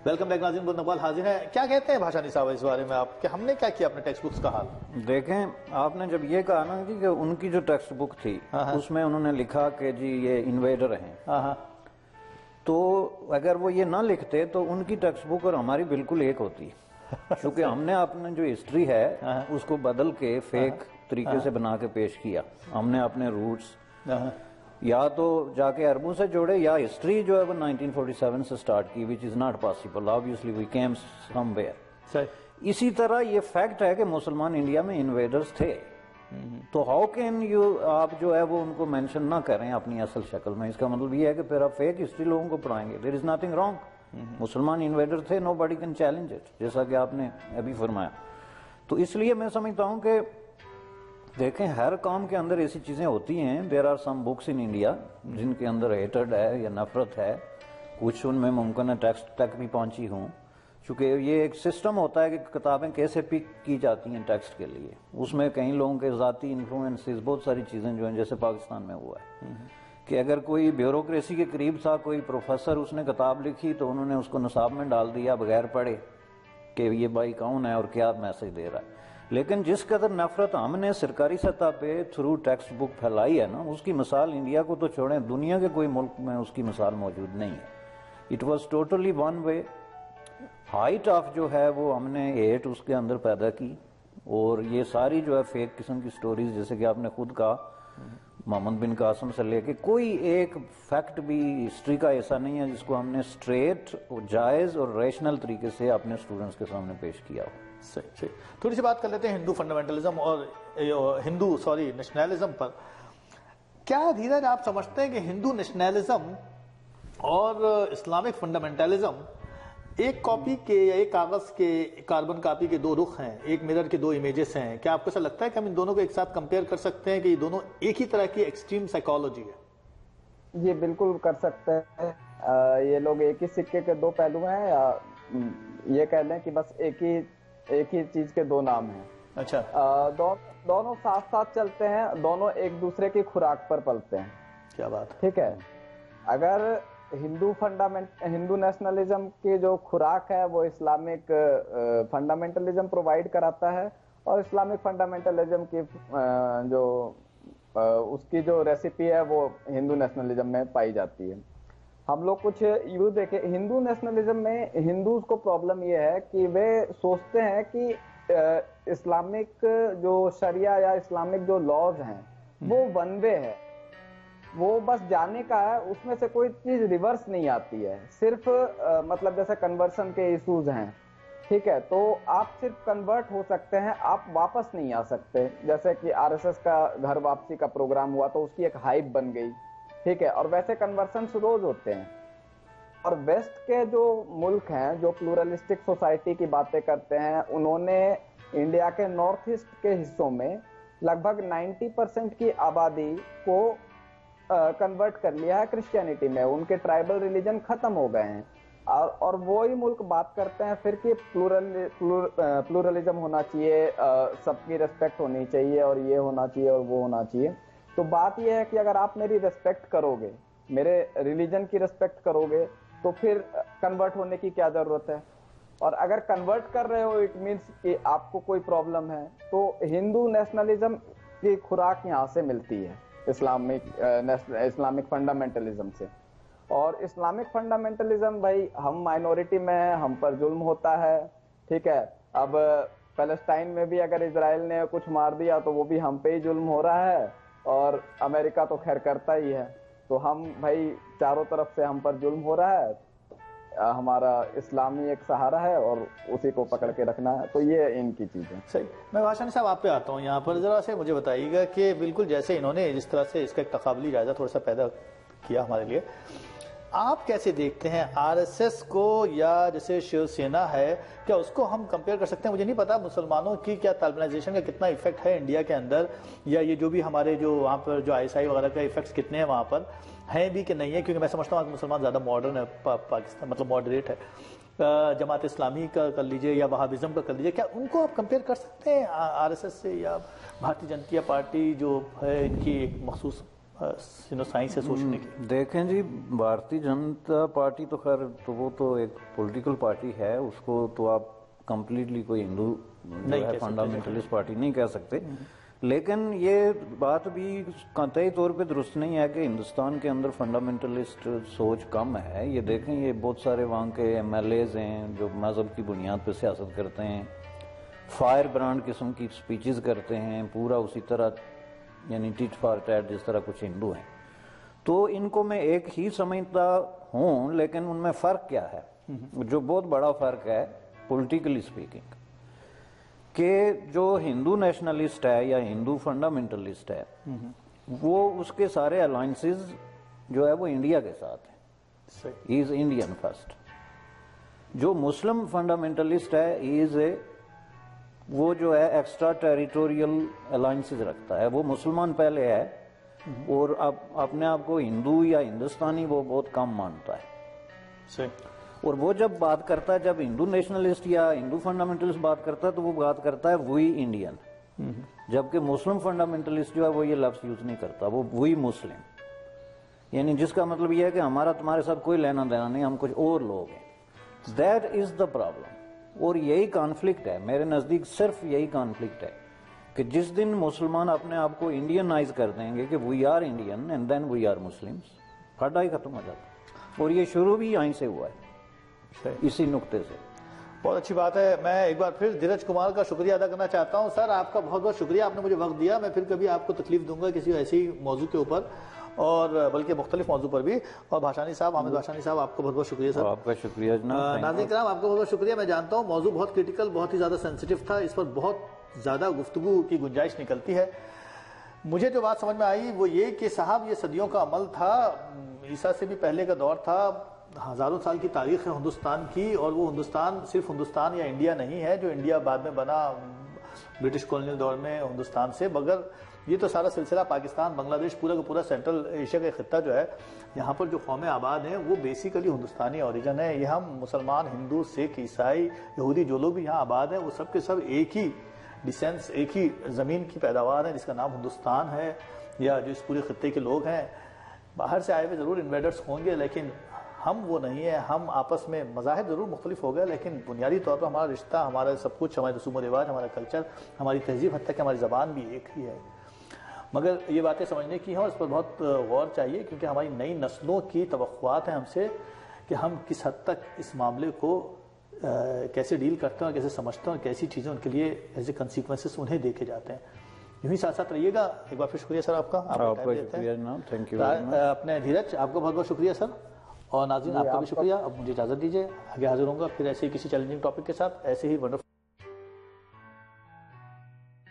Speaker 2: ویلکم بیک ناظرین, بلند اقبال حاضر ہیں. کیا کہتے ہیں بھاشانی صاحب اس بارے میں آپ کہ ہم نے کیا کیا اپنے ٹیکسٹ بکس کا حال؟
Speaker 3: دیکھیں, آپ نے جب یہ کہا نا جی کہ ان کی جو ٹیکسٹ بک تھی اس میں انہوں نے لکھا کہ جی یہ انویڈر ہیں, تو اگر وہ یہ نہ لکھتے تو ان کی ٹیکسٹ بک اور ہماری بالکل ایک ہوتی, کیونکہ ہم نے اپنے جو ہسٹری ہے اس کو بدل کے فیک طریقے سے بنا کے پیش کیا. ہم نے اپنے روٹس یا تو جا کے عربوں سے جوڑے, یا ہسٹری جو ہے وہ 1947 سے سٹارٹ کی, which is not possible. Obviously we came somewhere. اسی طرح یہ فیکٹ ہے کہ مسلمان انڈیا میں انویڈرز تھے, تو ہاؤ کین یو آپ جو ہے وہ ان کو مینشن نہ کریں اپنی اصل شکل میں. اس کا مطلب یہ ہے کہ پھر آپ فیک ہسٹری لوگوں کو پڑھائیں گے. There is nothing wrong. مسلمان انویڈر تھے, nobody can challenge it, جیسا کہ آپ نے ابھی فرمایا. تو اس لیے میں سمجھتا ہوں کہ دیکھیں ہر قوم کے اندر ایسی چیزیں ہوتی ہیں. There are some books in India جن کے اندر ہیٹرڈ ہے یا نفرت ہے, کچھ ان میں ممکن ہے ٹیکسٹ تک بھی پہنچی ہوں, چونکہ یہ ایک سسٹم ہوتا ہے کہ کتابیں کیسے پک کی جاتی ہیں ٹیکسٹ کے لیے. اس میں کئی لوگوں کے ذاتی انفلوئنسز, بہت ساری چیزیں جو ہیں, جیسے پاکستان میں ہوا ہے کہ اگر کوئی بیوروکریسی کے قریب تھا, کوئی پروفیسر, اس نے کتاب لکھی تو انہوں نے اس کو نصاب میں ڈال دیا بغیر پڑھے کہ یہ بھائی کون ہے اور کیا میسج دے رہا ہے. لیکن جس قدر نفرت ہم نے سرکاری سطح پہ تھرو ٹیکسٹ بک پھیلائی ہے نا, اس کی مثال انڈیا کو تو چھوڑیں, دنیا کے کوئی ملک میں اس کی مثال موجود نہیں ہے. It was totally one way. Height of جو ہے وہ ہم نے ہیٹ اس کے اندر پیدا کی, اور یہ ساری جو ہے فیک قسم کی سٹوریز, جیسے کہ آپ نے خود کہا محمد بن قاسم سے لے کے, کوئی ایک فیکٹ بھی ہسٹری کا ایسا نہیں ہے جس کو ہم نے اسٹریٹ, جائز اور ریشنل طریقے سے اپنے اسٹوڈنٹس کے سامنے پیش کیا ہو.
Speaker 2: صحیح. تھوڑی سی بات کر لیتے ہیں ہندو فنڈامنٹلزم اور نیشنلزم پر. کیا دھیرج آپ سمجھتے ہیں کہ ہندو نیشنلزم اور اسلامک فنڈامنٹلزم ایک کاپی کے یا ایک کاغذ کے کاربن کاپی کے دو رخ ہیں, ایک مرر کے دو امیجز ہیں؟ کیا آپ کو ایسا لگتا ہے کہ ہم ان دونوں کو ایک ساتھ کمپیئر کر سکتے ہیں کہ یہ دونوں ایک ہی طرح کی ایکسٹریم سائیکالوجی ہے؟
Speaker 4: یہ بالکل کر سکتے ہیں. یہ لوگ ایک ہی سکے کے دو پہلو ہیں, یا یہ کہہ لیں کہ بس ایک ہی چیز کے دو نام ہیں.
Speaker 2: اچھا.
Speaker 4: دونوں ساتھ ساتھ چلتے ہیں, دونوں ایک دوسرے کی خوراک پر پلتے ہیں.
Speaker 2: کیا بات.
Speaker 4: ٹھیک ہے. اگر ہندو نیشنلزم کی جو خوراک ہے وہ اسلامک فنڈامنٹلزم پرووائڈ کراتا ہے, اور اسلامک فنڈامنٹلزم کی جو اس کی جو ریسیپی ہے وہ ہندو نیشنلزم میں پائی جاتی ہے. ہم لوگ کچھ یوں دیکھیں, ہندو نیشنلزم میں ہندوز کو پرابلم یہ ہے کہ وہ سوچتے ہیں کہ اسلامک جو شریعہ یا اسلامک جو لاز ہیں وہ ون وے ہے, وہ بس جانے کا ہے, اس میں سے کوئی چیز ریورس نہیں آتی ہے. صرف مطلب جیسے کنورشن کے ایشوز ہیں, ٹھیک ہے, تو آپ صرف کنورٹ ہو سکتے ہیں, آپ واپس نہیں آ سکتے. جیسے کہ RSS کا گھر واپسی کا پروگرام ہوا تو اس کی ایک ہائپ بن گئی, ٹھیک ہے, اور ویسے کنورشنز روز ہوتے ہیں. اور ویسٹ کے جو ملک ہیں جو پلورلسٹک سوسائٹی کی باتیں کرتے ہیں, انہوں نے انڈیا کے نارتھ ایسٹ کے حصوں میں لگ بھگ 90% کی آبادی کو کنورٹ کر لیا ہے کرسچینٹی میں. ان کے ٹرائبل ریلیجن ختم ہو گئے ہیں, اور وہی ملک بات کرتے ہیں پھر کہ پلورلزم ہونا چاہیے, سب کی ریسپیکٹ ہونی چاہیے, اور یہ ہونا چاہیے اور وہ ہونا چاہیے. تو بات یہ ہے کہ اگر آپ میری ریسپیکٹ کرو گے, میرے ریلیجن کی ریسپیکٹ کرو گے, تو پھر کنورٹ ہونے کی کیا ضرورت ہے؟ اور اگر کنورٹ کر رہے ہو اٹ مینس کہ آپ کو کوئی پرابلم ہے، تو ہندو نیشنلزم کی خوراک یہاں سے ملتی ہے، اسلامک فنڈامنٹلزم سے. اور اسلامک فنڈامنٹلزم بھائی ہم مائنورٹی میں ہیں، ہم پر ظلم ہوتا ہے، ٹھیک ہے. اب فلسطین میں بھی اگر اسرائیل نے کچھ مار دیا تو وہ بھی ہم پہ ہی ظلم ہو رہا ہے، اور امریکہ تو خیر کرتا ہی ہے. تو ہم بھائی چاروں طرف سے ہم پر ظلم ہو رہا ہے، ہمارا اسلامی ایک سہارا ہے اور اسی کو پکڑ کے رکھنا ہے. تو یہ ان کی چیزیں.
Speaker 2: صحیح. میں بھاشانی صاحب آپ پہ آتا ہوں یہاں پر، ذرا سے مجھے بتائیے گا کہ بالکل جیسے انہوں نے جس طرح سے اس کا ایک تقابلی جائزہ تھوڑا سا پیدا کیا ہمارے لیے، آپ کیسے دیکھتے ہیں آر ایس ایس کو، یا جیسے شیو سینا ہے، کیا اس کو ہم کمپیئر کر سکتے ہیں؟ مجھے نہیں پتا مسلمانوں کی کیا طالبانائزیشن کا کتنا ایفیکٹ ہے انڈیا کے اندر، یا یہ جو بھی ہمارے جو وہاں پر جو آئی ایس آئی وغیرہ کا ایفیکٹس کتنے ہیں وہاں پر ہیں بھی کہ نہیں ہے، کیونکہ میں سمجھتا ہوں مسلمان زیادہ ماڈرن ہے پاکستان، مطلب ماڈریٹ ہے. جماعت اسلامی کا کر لیجئے یا وہابزم کا کر لیجئے، کیا ان کو آپ کمپیئر کر سکتے ہیں آر ایس ایس سے، یا بھارتی جنتا پارٹی جو ہے ان کی ایک مخصوص سائنس سے سوچنے کی؟
Speaker 3: دیکھیں جی، بھارتی جنتا پارٹی تو خیر تو وہ تو ایک پولیٹیکل پارٹی ہے، اس کو تو آپ کمپلیٹلی کوئی ہندو فنڈامنٹلسٹ پارٹی نہیں کہہ سکتے. لیکن یہ بات بھی قطعی طور پہ درست نہیں ہے کہ ہندوستان کے اندر فنڈامنٹلسٹ سوچ کم ہے. یہ دیکھیں، یہ بہت سارے وہاں کے ایم ایل ایز ہیں جو مذہب کی بنیاد پہ سیاست کرتے ہیں، فائر برانڈ قسم کی سپیچز کرتے ہیں، پورا اسی طرح یعنی ٹیٹ فار ٹیٹ جس طرح کچھ ہندو ہیں. تو ان کو میں ایک ہی سمجھتا ہوں، لیکن ان میں فرق کیا ہے؟ جو بہت بڑا فرق ہے پولیٹیکلی اسپیکنگ، کہ جو ہندو نیشنلسٹ ہے یا ہندو فنڈامنٹلسٹ ہے، وہ اس کے سارے الائنسز جو ہے وہ انڈیا کے ساتھ ہیں، ہی از انڈین فرسٹ. جو مسلم فنڈامنٹلسٹ ہے وہ جو ہے ایکسٹرا ٹیریٹوریل الائنسز رکھتا ہے، وہ مسلمان پہلے ہے اور اب اپنے آپ کو ہندو یا ہندوستانی وہ بہت کم مانتا ہے. اور وہ جب بات کرتا ہے، جب ہندو نیشنلسٹ یا ہندو فنڈامنٹلسٹ بات کرتا ہے تو وہ بات کرتا ہے وہی انڈین، جبکہ مسلم فنڈامنٹلسٹ جو ہے وہ یہ لفظ یوز نہیں کرتا، وہ وہی مسلم، یعنی جس کا مطلب یہ ہے کہ ہمارا تمہارے ساتھ کوئی لینا دینا نہیں، ہم کچھ اور لوگ ہیں. That is the problem. اور یہی کانفلکٹ ہے میرے نزدیک، صرف یہی کانفلکٹ ہے کہ جس دن مسلمان اپنے آپ کو انڈینائز کر دیں گے کہ we are Indian and then we are Muslims, کھڈا ہی ختم ہو جاتا. اور یہ شروع بھی یہیں سے ہوا ہے، اسی نقطے سے.
Speaker 2: بہت اچھی بات ہے. میں ایک بار پھر دھیرج کمار کا شکریہ ادا کرنا چاہتا ہوں. سر آپ کا بہت بہت شکریہ، آپ نے مجھے وقت دیا. میں پھر کبھی آپ کو تکلیف دوں گا کسی ایسی موضوع کے اوپر، اور بلکہ مختلف موضوع پر بھی. اور بھاشانی صاحب، حامد بھاشانی صاحب، آپ کو بہت بہت شکریہ سر.
Speaker 3: آپ کا شکریہ جناب.
Speaker 2: ناظرین کرام، آپ کو بہت بہت شکریہ. میں جانتا ہوں موضوع بہت کریٹیکل، بہت ہی زیادہ سینسیٹیو تھا، اس پر بہت زیادہ گفتگو کی گنجائش نکلتی ہے. مجھے جو بات سمجھ میں آئی وہ یہ کہ صاحب یہ صدیوں کا عمل تھا، عیسیٰ سے بھی پہلے کا دور تھا، ہزاروں سال کی تاریخ ہے ہندوستان کی. اور وہ ہندوستان صرف ہندوستان یا انڈیا نہیں ہے جو انڈیا بعد میں بنا برٹش کولونیل دور میں ہندوستان سے، مگر یہ تو سارا سلسلہ پاکستان، بنگلہ دیش، پورا کا پورا سینٹرل ایشیا کا خطہ جو ہے، یہاں پر جو قومیں آباد ہیں وہ بیسیکلی ہندوستانی اوریجن ہے. یہ ہم مسلمان، ہندو، سکھ، عیسائی، یہودی، جو لوگ بھی یہاں آباد ہیں وہ سب کے سب ایک ہی ڈیسینس، ایک ہی زمین کی پیداوار ہے جس کا نام ہندوستان ہے، یا جو اس پورے خطے کے لوگ ہیں. باہر سے آئے ہوئے ضرور انویڈرز ہوں گے، لیکن ہم وہ نہیں ہیں. ہم آپس میں مذاہب ضرور مختلف ہو گئے، لیکن بنیادی طور پر ہمارا رشتہ، ہمارا سب کچھ، ہمارے رسوم و رواج، ہمارا کلچر، ہماری تہذیب، حتیٰ کہ ہماری زبان بھی ایک ہی ہے. مگر یہ باتیں سمجھنے کی ہیں اور اس پر بہت غور چاہیے، کیونکہ ہماری نئی نسلوں کی توقعات ہیں ہم سے کہ ہم کس حد تک اس معاملے کو کیسے ڈیل کرتے ہیں اور کیسے سمجھتے ہیں، اور کیسی چیزیں ان کے لیے ایز اے کنسیکوینسز انہیں دیکھے جاتے ہیں. یوں ہی ساتھ ساتھ رہیے گا. ایک بار پھر شکریہ سر آپ کا.
Speaker 3: آپ کا شکریہ جناب. Thank you.
Speaker 2: اپنے دھیرج، آپ کا بہت بہت شکریہ سر. اور ناظرین آپ کا بھی شکریہ. اب مجھے اجازت دیجیے، آگے حاضر ہوں گا پھر ایسے ہی کسی چیلنجنگ ٹاپک کے ساتھ، ایسے ہی ونڈرفل